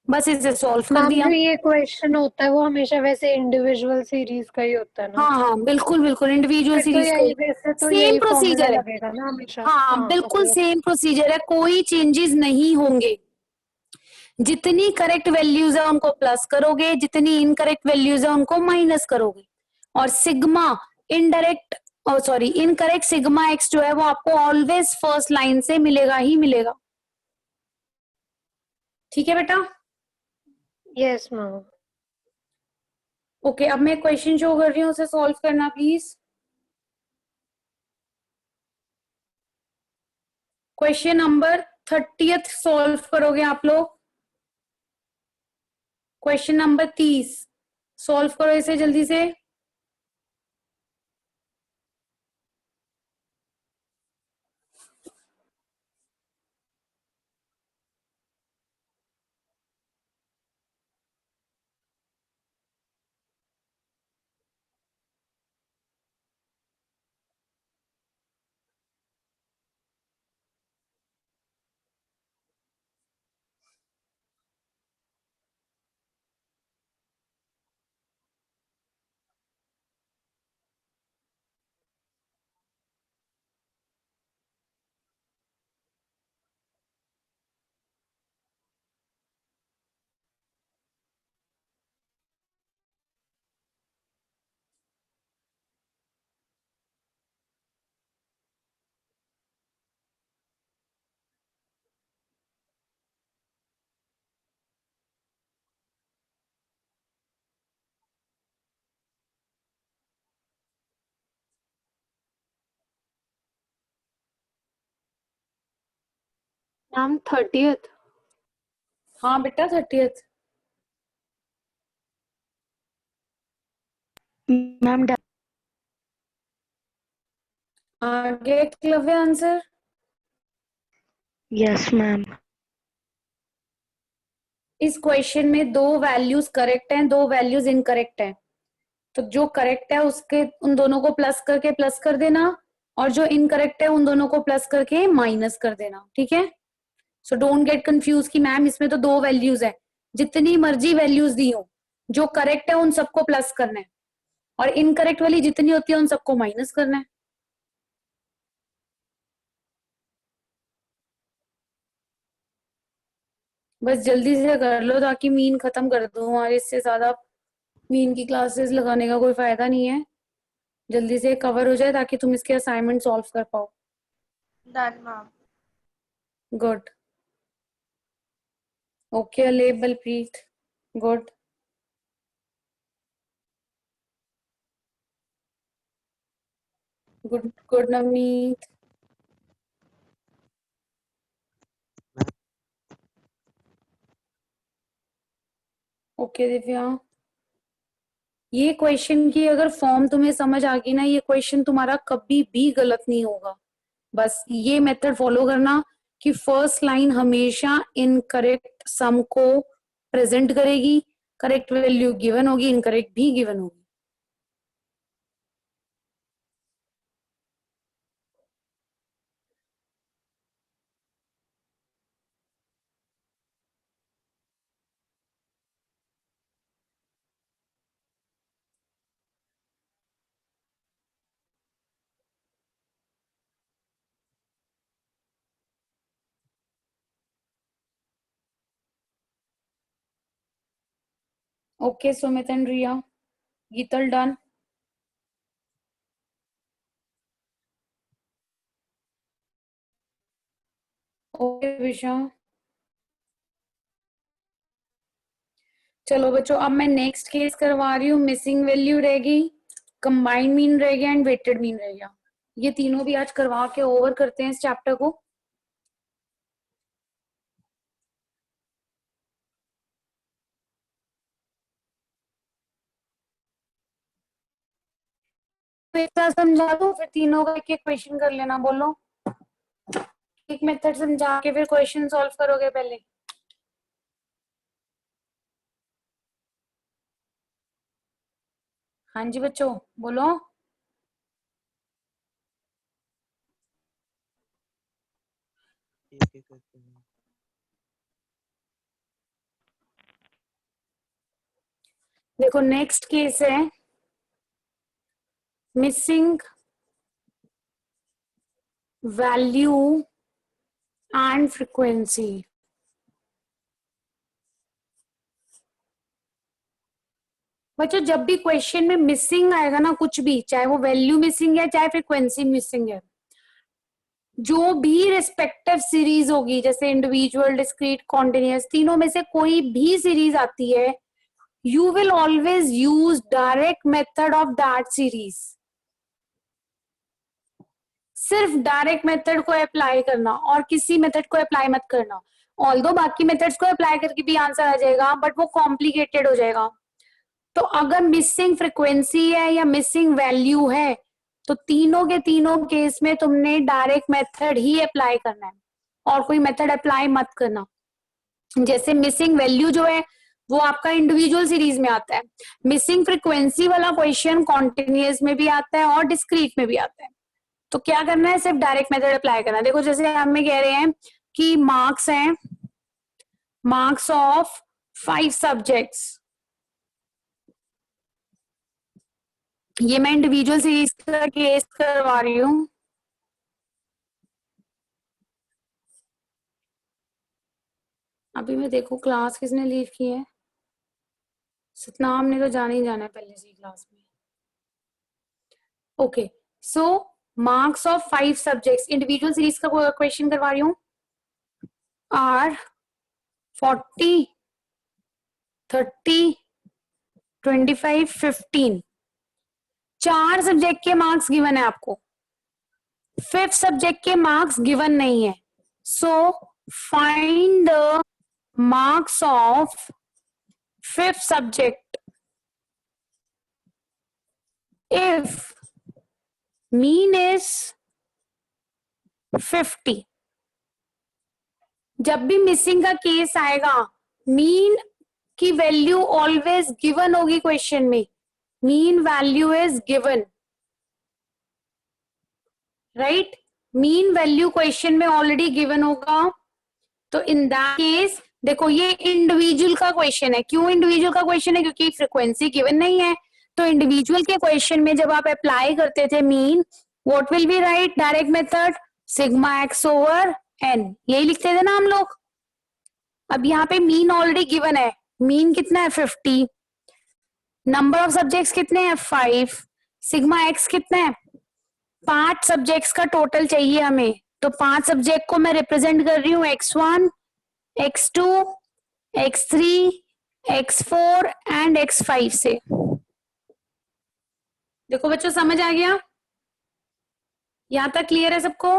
बस इसे सॉल्व कर मैम दिया। जो ये क्वेश्चन होता है वो हमेशा वैसे इंडिविजुअल सीरीज का ही होता है ना? हाँ हाँ बिल्कुल बिल्कुल, इंडिविजुअल फिर तो सीरीज यही, वैसे तो सेम यही फॉर्मूला प्रोसीजर है। लगेगा ना हमेशा? हाँ बिल्कुल ओके। सेम प्रोसीजर है, कोई चेंजेस नहीं होंगे। जितनी करेक्ट वैल्यूज है उनको प्लस करोगे, जितनी इनकरेक्ट वैल्यूज है उनको माइनस करोगे, और sigma indirect sorry incorrect sigma x जो है वो आपको ऑलवेज फर्स्ट लाइन से मिलेगा ही मिलेगा। ठीक है बेटा? Yes ma'am. ओके, अब मैं क्वेश्चन शो कर रही हूँ, उसे सॉल्व करना प्लीज। क्वेश्चन नंबर 30 सॉल्व करोगे आप लोग, क्वेश्चन नंबर 30 सॉल्व करो इसे जल्दी से। Ma'am 30th। हाँ बेटा 30th। मैम आगे क्लव्य आंसर। Yes ma'am. इस क्वेश्चन में दो वैल्यूज करेक्ट हैं, दो वैल्यूज इनकरेक्ट हैं, तो जो करेक्ट है उसके उन दोनों को प्लस करके प्लस कर देना, और जो इनकरेक्ट है उन दोनों को प्लस करके माइनस कर देना, ठीक है। सो डोंट गेट कंफ्यूज कि मैम इसमें तो दो वैल्यूज है। जितनी मर्जी वैल्यूज दी हो, जो करेक्ट है उन सबको प्लस करना है, और इनकरेक्ट वाली जितनी होती है उन सबको माइनस करना है। बस जल्दी से कर लो ताकि मीन खत्म कर दूं, और इससे ज्यादा मीन की क्लासेस लगाने का कोई फायदा नहीं है। जल्दी से कवर हो जाए ताकि तुम इसके असाइनमेंट सॉल्व कर पाओ। Done, ma'am. गुड। ओके अलेब Balpreet, good. Good good Navneet. Okay Divya. ये क्वेश्चन की अगर फॉर्म तुम्हें समझ आ गई ना, ये क्वेश्चन तुम्हारा कभी भी गलत नहीं होगा। बस ये मेथड फॉलो करना कि फर्स्ट लाइन हमेशा इनकरेक्ट सम को प्रेजेंट करेगी, करेक्ट वैल्यू गिवन होगी, इनकरेक्ट भी गिवन होगी। Okay Sumit and Riya, Geetal done. Okay Visha. चलो बच्चों, अब मैं नेक्स्ट केस करवा रही हूँ। मिसिंग वैल्यू रहेगी, कंबाइंड मीन रहेगा एंड वेटेड मीन रहेगा। ये तीनों भी आज करवा के ओवर करते हैं इस चैप्टर को। तो एक साथ समझा दो, फिर तीनों का एक एक क्वेश्चन कर लेना। बोलो, एक मेथड समझा के फिर क्वेश्चन सॉल्व करोगे पहले। हाँ जी बच्चों बोलो। एक एक करके मैम। देखो नेक्स्ट केस है मिसिंग वैल्यू एंड फ्रीक्वेंसी। बच्चों जब भी क्वेश्चन में मिसिंग आएगा ना, कुछ भी, चाहे वो वैल्यू मिसिंग है चाहे फ्रीक्वेंसी मिसिंग है, जो भी रिस्पेक्टिव सीरीज होगी, जैसे इंडिविजुअल, डिस्क्रीट, कॉन्टिन्यूअस, तीनों में से कोई भी सीरीज आती है, you will always use direct method of that series. सिर्फ डायरेक्ट मेथड को अप्लाई करना और किसी मेथड को अप्लाई मत करना। ऑल्दो बाकी मेथड्स को अप्लाई करके भी आंसर आ जाएगा, बट वो कॉम्प्लिकेटेड हो जाएगा। तो अगर मिसिंग फ्रीक्वेंसी है या मिसिंग वैल्यू है, तो तीनों के तीनों केस में तुमने डायरेक्ट मेथड ही अप्लाई करना है, और कोई मेथड अप्लाई मत करना। जैसे मिसिंग वैल्यू जो है वो आपका इंडिविजुअल सीरीज में आता है, मिसिंग फ्रीक्वेंसी वाला क्वेश्चन कॉन्टिन्यूअस में भी आता है और डिस्क्रीट में भी आता है। तो क्या करना है, सिर्फ डायरेक्ट मेथड अप्लाई करना है। देखो जैसे हमें कह रहे हैं कि मार्क्स हैं, मार्क्स ऑफ 5 सब्जेक्ट्स। ये मैं इंडिविजुअल सीरीज का केस करवा रही हूँ। अभी मैं देखो क्लास किसने लीव की है। सतनाम ने तो जाना ही जाना है पहले से क्लास में। Okay so marks of 5 subjects, individual series का क्वेश्चन करवा रही हूँ। आर 40, 30, 25, 15, 4 सब्जेक्ट के मार्क्स गिवन है आपको, 5th सब्जेक्ट के मार्क्स गिवन नहीं है। सो find the marks of fifth subject if mean is 50. जब भी मिसिंग का केस आएगा मीन की वैल्यू ऑलवेज गिवन होगी क्वेश्चन में. Mean value is given, right. Mean value question में ऑलरेडी गिवन होगा. तो इन दैट केस देखो ये इंडिविजुअल का क्वेश्चन है. क्यों इंडिविजुअल का क्वेश्चन है? क्योंकि फ्रीक्वेंसी गिवन नहीं है. तो इंडिविजुअल के क्वेश्चन में जब आप अप्लाई करते थे mean, what will be right? Direct method sigma X over N, यही लिखते थे ना हम लोग. अब यहाँ पे मीन ऑलरेडी गिवन है. मीन कितना है? 50. नंबर ऑफ सब्जेक्ट्स कितने हैं? 5. सिग्मा एक्स कितना है? 5 सब्जेक्ट्स का टोटल चाहिए हमें. तो 5 सब्जेक्ट को मैं रिप्रेजेंट कर रही हूँ x1, x2, x3, x4 and x5 से. देखो बच्चों समझ आ गया? यहां तक क्लियर है सबको?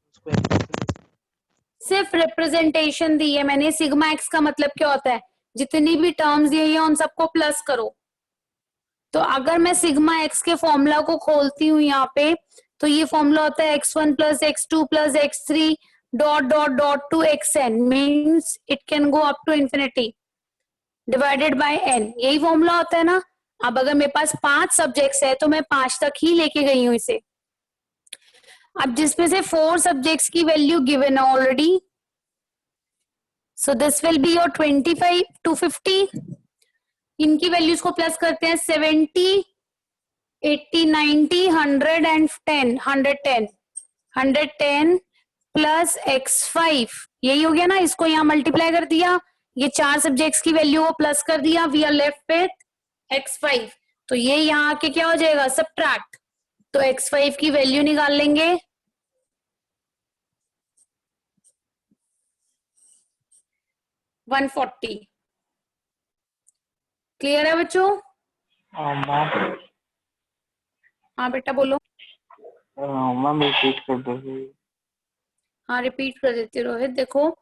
उसको explain- सिर्फ रिप्रेजेंटेशन दी है मैंने. सिग्मा एक्स का मतलब क्या होता है? जितनी भी टर्म्स दी है उन सबको प्लस करो. तो अगर मैं सिग्मा एक्स के फॉर्मूला को खोलती हूँ यहाँ पे, तो ये फॉर्मूला होता है x1 plus x2 plus x3 dot dot dot to xn, means it can go up to infinity divided by n. यही फॉर्मूला होता है ना. अब अगर मेरे पास 5 सब्जेक्ट्स है तो मैं 5 तक ही लेके गई हूँ इसे. अब जिसमें से 4 सब्जेक्ट्स की वैल्यू गिवन है already, so this will be your 25 to 50. इनकी वैल्यूज को प्लस करते हैं. 70, 80, 90, 100 एंड 10. 110 प्लस x5, यही हो गया ना. इसको यहाँ मल्टीप्लाई कर दिया, ये 4 सब्जेक्ट्स की वैल्यू को प्लस कर दिया. We are left with x5. तो ये यहाँ आके क्या हो जाएगा? सबट्रैक्ट. तो x5 की वैल्यू निकाल लेंगे. 140. क्लियर है बच्चों? मैम हाँ बेटा बोलो. मैम रिपीट कर दीजिए. हाँ रिपीट कर देती हूँ रोहित. देखो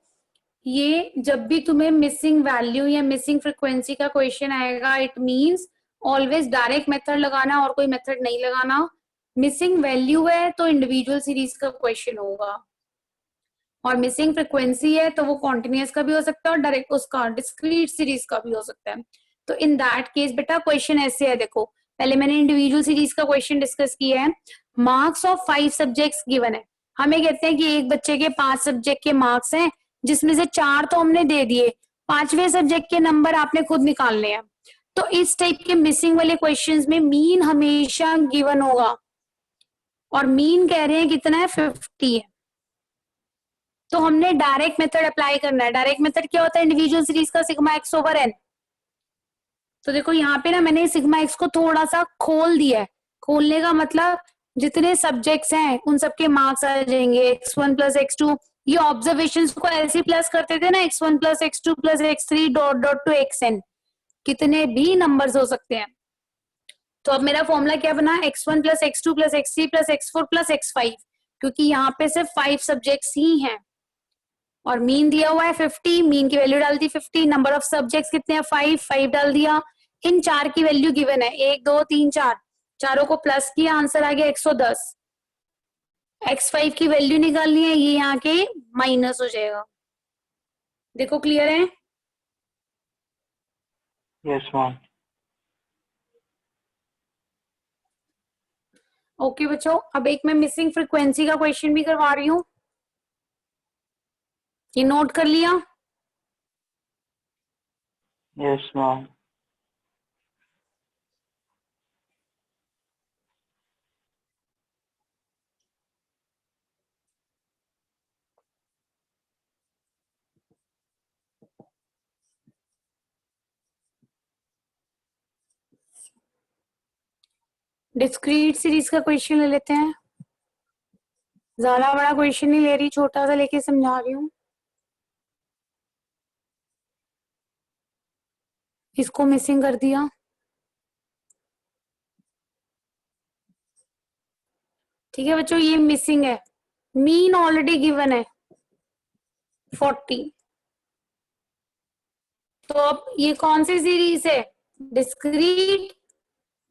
ये जब भी तुम्हें मिसिंग वैल्यू या मिसिंग फ्रीक्वेंसी का क्वेश्चन आएगा, it means always direct method लगाना और कोई मेथड नहीं लगाना. मिसिंग वैल्यू है तो इंडिविजुअल सीरीज का क्वेश्चन होगा, और मिसिंग फ्रीक्वेंसी है तो वो कॉन्टिन्यूस का भी हो सकता है और डायरेक्ट उसका डिस्क्रीट सीरीज का भी हो सकता है. तो इन दैट केस बेटा क्वेश्चन ऐसे है. देखो पहले मैंने इंडिविजुअल सीरीज का क्वेश्चन डिस्कस किया है. मार्क्स ऑफ 5 सब्जेक्ट्स गिवन है. हमें कहते हैं कि एक बच्चे के 5 सब्जेक्ट के मार्क्स हैं, जिसमें से 4 तो हमने दे दिए. 5वें सब्जेक्ट के नंबर आपने खुद निकालने हैं. तो इस टाइप के मिसिंग वाले क्वेश्चंस में मीन हमेशा गिवन होगा, और मीन कह रहे हैं कितना है? 50 है. तो हमने डायरेक्ट मेथड अप्लाई करना है. डायरेक्ट मेथड क्या होता है? इंडिविजुअल सीरीज का सिग्मा एक्स ओवर एन. तो देखो यहाँ पे ना मैंने सिग्मा एक्स को थोड़ा सा खोल दिया है. खोलने का मतलब जितने सब्जेक्ट्स हैं उन सबके मार्क्स आ जाएंगे. x1 प्लस x2, ये ऑब्जर्वेशंस को ऐसे प्लस करते थे ना, x1 plus x2 plus x3 dot dot to xn, कितने भी नंबर्स हो सकते हैं. तो अब मेरा फॉर्मूला क्या बना? x1 plus x2 plus x3 plus x4 plus x5, क्योंकि यहाँ पे सिर्फ 5 सब्जेक्ट्स ही हैं और मीन दिया हुआ है 50. मीन की वैल्यू डाल दी 50. नंबर ऑफ सब्जेक्ट्स कितने हैं? 5 डाल दिया. इन 4 की वैल्यू गिवन है 1 2 3 4. चारों को प्लस किया, आंसर आ गया 110. x5 की वैल्यू निकालनी है, ये यहाँ के माइनस हो जाएगा. देखो क्लियर है? Yes ma'am. ओके बच्चों, अब एक मैं मिसिंग फ्रीक्वेंसी का क्वेश्चन भी करवा रही हूँ. ये नोट कर लिया? Yes ma'am. डिस्क्रीट सीरीज का क्वेश्चन ले लेते हैं. ज्यादा बड़ा क्वेश्चन नहीं ले रही, छोटा सा लेके समझा रही हूँ. इसको मिसिंग कर दिया. ठीक है बच्चों, ये मिसिंग है. मीन ऑलरेडी गिवन है 40। तो अब ये कौन सी सीरीज है? डिस्क्रीट।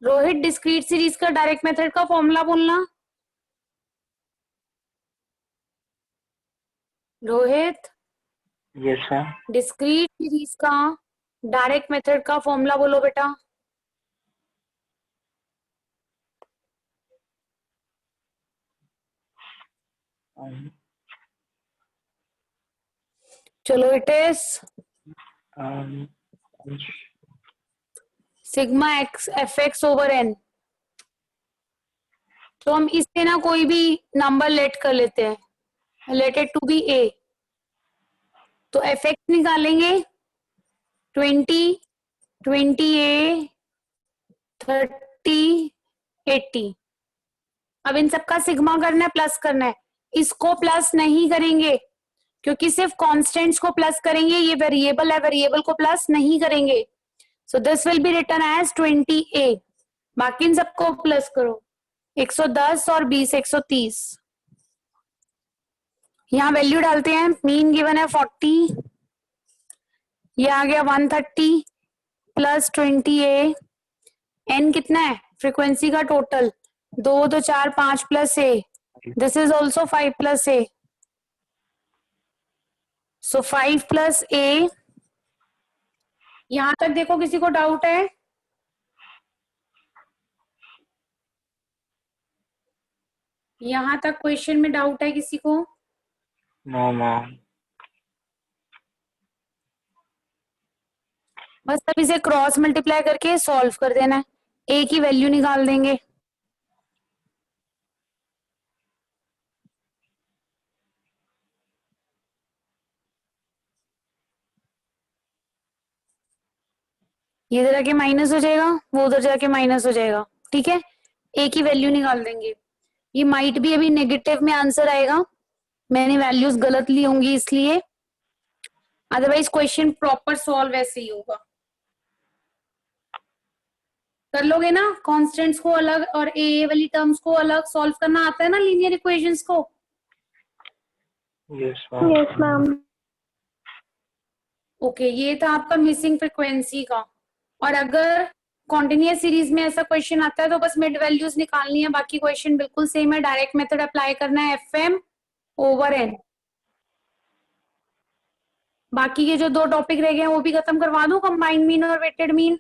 रोहित, डिस्क्रीट सीरीज का डायरेक्ट मेथड का फॉर्मूला बोलना। Rohit, yes ma'am. Discrete series का डायरेक्ट मेथड का फॉर्मूला बोलो बेटा। चलो, it is sigma X F X over N. तो हम इससे ना कोई भी नंबर लेट कर लेते हैं, लेट इट टू बी ए। तो एफ एक्स निकालेंगे 20, 20A, 30, 80। अब इन सबका सिग्मा करना है, प्लस करना है। इसको प्लस नहीं करेंगे क्योंकि सिर्फ कांस्टेंट्स को प्लस करेंगे, ये वेरिएबल है, वेरिएबल को प्लस नहीं करेंगे। So this will be written as 20A। बाकी इन सबको प्लस करो, 110 और 20 130। यहाँ वैल्यू डालते हैं। मीन गिवन है 40, ये आ गया 130 प्लस 20A। एन कितना है? फ्रीक्वेंसी का total 2 2 4 5 plus A. This is also 5 plus A. So 5 plus A. यहां तक देखो, किसी को डाउट है? यहां तक क्वेश्चन में डाउट है किसी को? No ma'am. बस अब इसे क्रॉस मल्टीप्लाई करके सॉल्व कर देना है, ए की वैल्यू निकाल देंगे। ये इधर आके माइनस हो जाएगा, वो उधर जाके माइनस हो जाएगा। ठीक है, ए की वैल्यू निकाल देंगे। ये माइट भी अभी नेगेटिव में आंसर आएगा, मैंने वैल्यूज गलत ली होंगी इसलिए, अदरवाइज क्वेश्चन प्रॉपर सॉल्व ऐसे ही होगा। कर लोगे ना? कांस्टेंट्स को अलग और ए वाली टर्म्स को अलग सॉल्व करना आता है ना लीनियर इक्वेशंस को? Yes ma'am. Yes ma'am. Okay, ये था आपका मिसिंग फ्रीक्वेंसी का। और अगर कॉन्टिन्यूअस सीरीज में ऐसा क्वेश्चन आता है तो बस मिड वैल्यूज निकालनी है, बाकी क्वेश्चन बिल्कुल सेम है। डायरेक्ट मेथड अप्लाई करना है, FM ओवर N। बाकी के जो 2 टॉपिक रह गए हैं वो भी खत्म करवा दूं, कंबाइंड मीन और वेटेड मीन।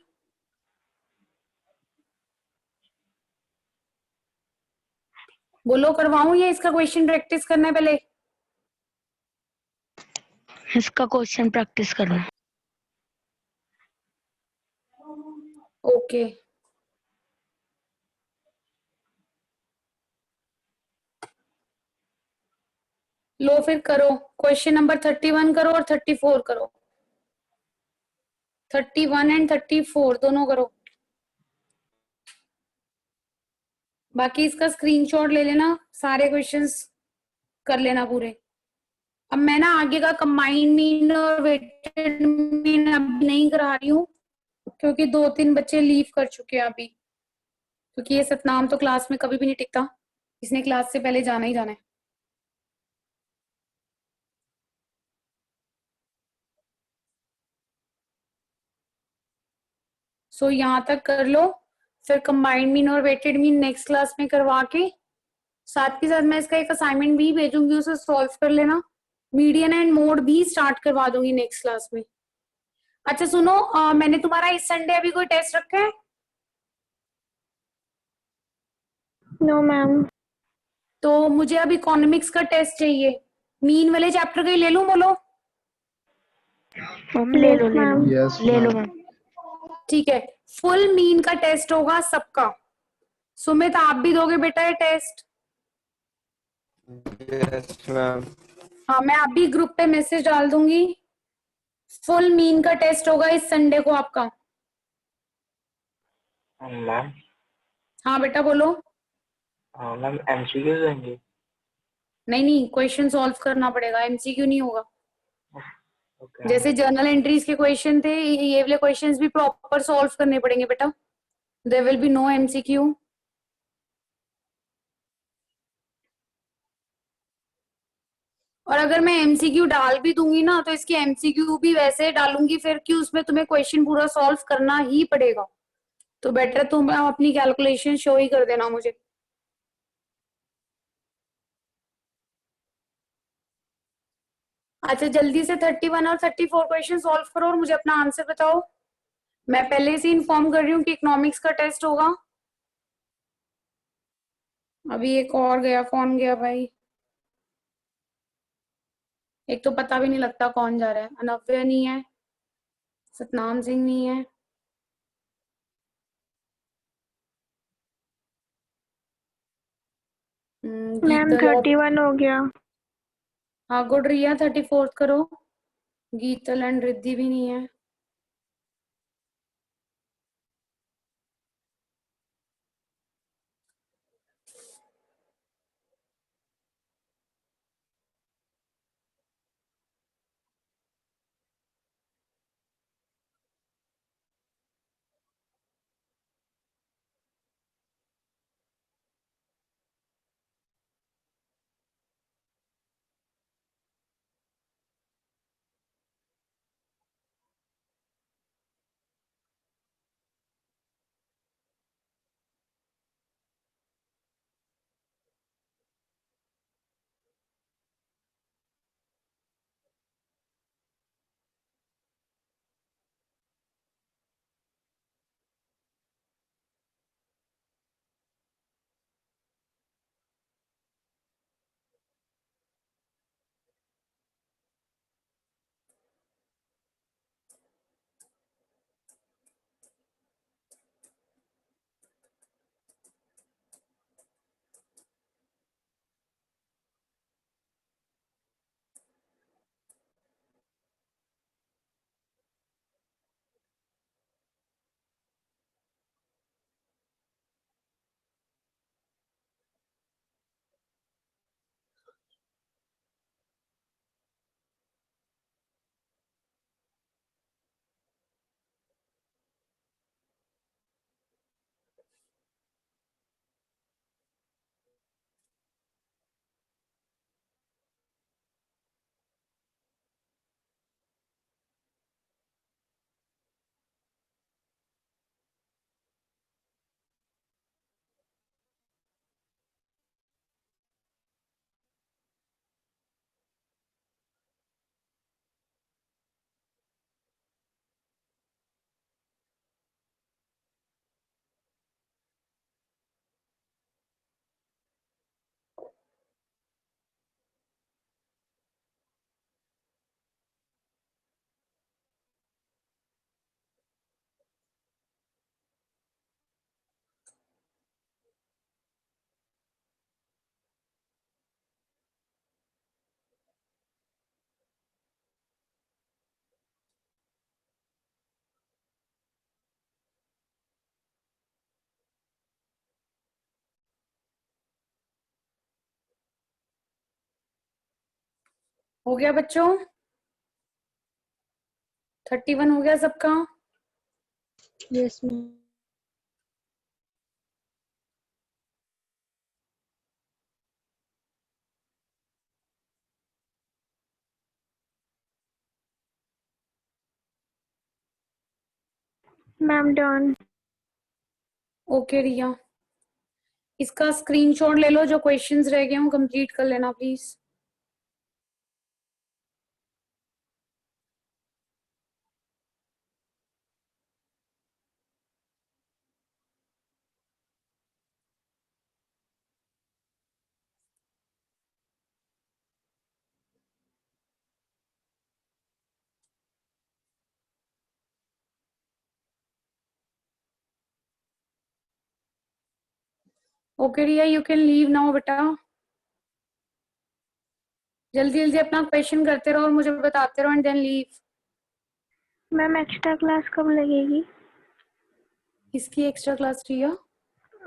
बोलो, करवाऊं या इसका क्वेश्चन प्रैक्टिस करना है पहले? इसका क्वेश्चन प्रैक्टिस करना। ओके, लो फिर करो। क्वेश्चन नंबर 31 करो और 34 करो। 31 एंड 34 दोनों करो। बाकी इसका स्क्रीनशॉट ले लेना, सारे क्वेश्चंस कर लेना पूरे। अब मैं ना आगे का कंबाइंड मीन और वेटेड मीन अब नहीं करा रही हूँ क्योंकि 2-3 बच्चे लीव कर चुके हैं अभी, क्योंकि ये सतनाम तो क्लास में कभी भी नहीं टिकता, इसने क्लास से पहले जाना ही जाना है। सो यहाँ तक कर लो, फिर कंबाइंड मीन और वेटेड मीन नेक्स्ट क्लास में करवा के साथ के साथ मैं इसका एक असाइनमेंट भी भेजूंगी, उसे सॉल्व कर लेना। मीडियन एंड मोड भी स्टार्ट करवा दूंगी नेक्स्ट क्लास में। अच्छा सुनो, मैंने तुम्हारा इस संडे अभी कोई टेस्ट रखा है? No ma'am. तो मुझे अब इकोनॉमिक्स का टेस्ट चाहिए। मीन वाले चैप्टर का ही ले लूं? बोलो। मैम ले लो ले लो यस ले लो मैम। ठीक है, फुल मीन का टेस्ट होगा सबका। सुमित, आप भी दोगे बेटा ये टेस्ट? Yes ma'am. हाँ, मैं अभी ग्रुप पे मैसेज डाल दूंगी। फुल मीन का टेस्ट होगा इस संडे को आपका। मैम। हाँ बेटा बोलो। मैम MCQ देंगे? नहीं नहीं, क्वेश्चन सॉल्व करना पड़ेगा, MCQ नहीं होगा। ओके। जैसे जर्नल एंट्रीज के क्वेश्चन थे, ये वाले क्वेश्चंस भी प्रॉपर सॉल्व करने पड़ेंगे बेटा। There will be no MCQ। और अगर मैं एमसीक्यू डाल भी दूंगी ना तो इसकी एमसीक्यू भी वैसे डालूंगी फिर कि उसमें तुम्हें क्वेश्चन पूरा सॉल्व करना ही पड़ेगा, तो बेटर तुम अपनी कैलकुलेशन शो ही कर देना मुझे। अच्छा जल्दी से 31 और 34 क्वेश्चन सॉल्व करो और मुझे अपना आंसर बताओ। मैं पहले से इन्फॉर्म कर रही हूँ कि इकोनॉमिक्स का टेस्ट होगा। अभी एक और गया, कौन गया भाई? एक तो पता भी नहीं लगता कौन जा रहा है। अनव्य नहीं है, सतनाम सिंह नहीं है, मैम गीतल और 31 हो गया। हाँ गुड रिया 34 करो। गीतल एंड रिद्धि भी नहीं है। हो गया बच्चों? 31 हो गया सबका? Yes ma'am. Ma'am done. Okay Riya, इसका स्क्रीनशॉट ले लो, जो क्वेश्चंस रह गए हो कंप्लीट कर लेना please. Okay Riya you can leave now बेटा। जल्दी जल्दी अपना क्वेश्चन करते रहो और मुझे बताते रहो and then leave. Ma'am extra class कब लगेगी? इसकी extra class Riya?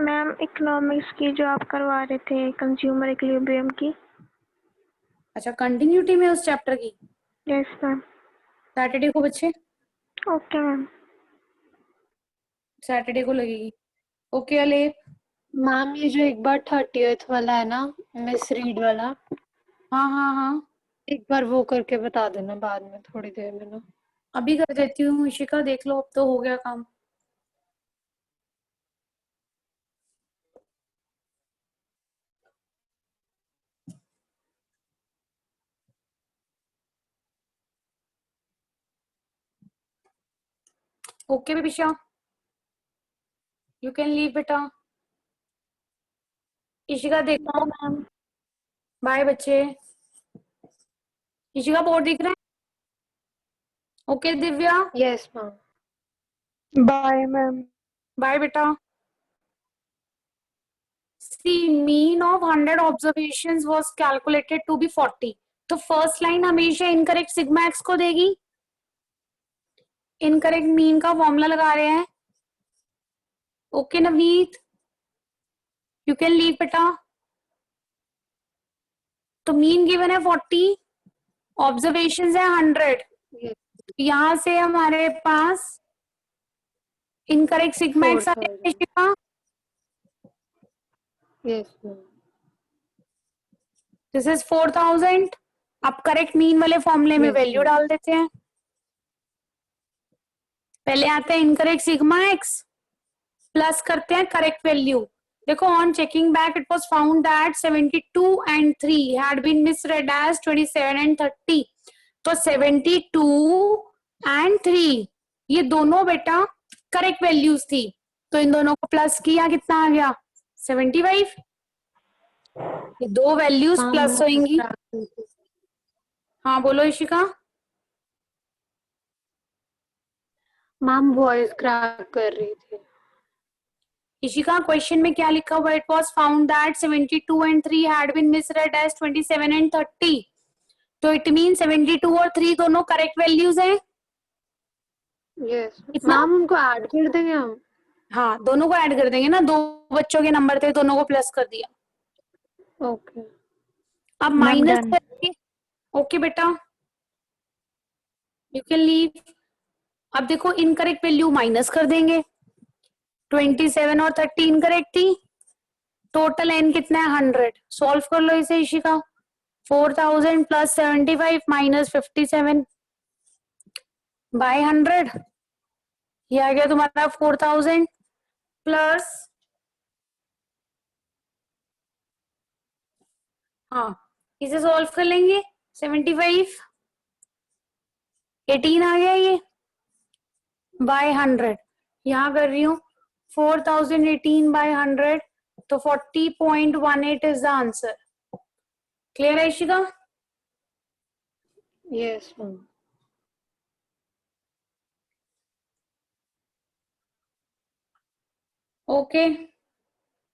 Ma'am economics की जो आप करवा रहे थे, कंज्यूमर इक्विलिब्रियम की। अच्छा कंटिन्यूटी में उस चैप्टर की? Yes ma'am. सैटरडे को बच्चे? Okay ma'am. सैटरडे को लगेगी। ओके अलेप? मैम ये जो एक बार 30th वाला है ना, मिस रीड वाला, हाँ हाँ हाँ एक बार वो करके बता देना बाद में थोड़ी देर में ना। अभी कर देती हूँ इशिका, देख लो अब तो हो गया काम। ओके बेबिशा, यू कैन लीव बेटा। इशिका देखो, मैम। बाय बच्चे। इशिका बोर्ड दिख रहा है? Okay Divya, yes ma'am. Bye ma'am. Bye बेटा। See, mean of 100 observations was calculated to be 40. तो फर्स्ट लाइन हमेशा इनकरेक्ट सिग्मा एक्स को देगी। इनकरेक्ट मीन का फॉर्मूला लगा रहे हैं। Okay Navneet, you can leave बेटा। तो मीन गिवन है 40, ऑब्जर्वेशन है 100। Yes, यहां से हमारे पास इनकरेक्ट सिग्मा एक्स आ 4000. जाएगा। Yes ma'am. This is 4000। अब करेक्ट मीन वाले फॉर्मूले में Yes, वैल्यू ma'am. डाल देते हैं। पहले आता है इनकरेक्ट सिग्मा एक्स, प्लस करते हैं करेक्ट वैल्यू। देखो, on checking back it was found that 72 and 3 had been misread as 27 and 30। तो 72 and 3 ये दोनों बेटा करेक्ट वैल्यूज थी, तो इन दोनों को प्लस किया, कितना आ गया 75। ये दो वैल्यूज Ma'am, प्लस voice होंगी। crack हुई थी। हाँ बोलो इशिका। मैम वॉइस क्रैक कर रही थी। इशिका क्वेश्चन में क्या लिखा हुआ? It was found that 72 and 3 had been misread as 27 and 30। तो इट मीन 72 और 3 दोनों करेक्ट वैल्यूज हैं। यस इतना, मैम, उनको ऐड कर देंगे हम। हाँ दोनों को ऐड कर देंगे ना, दो बच्चों के नंबर थे, दोनों को प्लस कर दिया। ओके अब Ma'am, माइनस done. करेंगे। ओके बेटा, यू कैन लीव। अब देखो इनकरेक्ट वैल्यू माइनस कर देंगे। 27 और 30 इनकरेक्ट थी, टोटल एन कितना है 100। सॉल्व कर लो इसे इशिका। 4000 plus 75 minus 57 bye 100। ये आ गया तुम्हारा 4000 प्लस, हाँ इसे सॉल्व कर लेंगे। 75 18 आ गया ये बाय 100। यहाँ कर रही हूँ 4018 बाय 100, तो 40.18 इज द आंसर। क्लियर है Ishika? Yes ma'am. Okay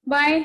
bye.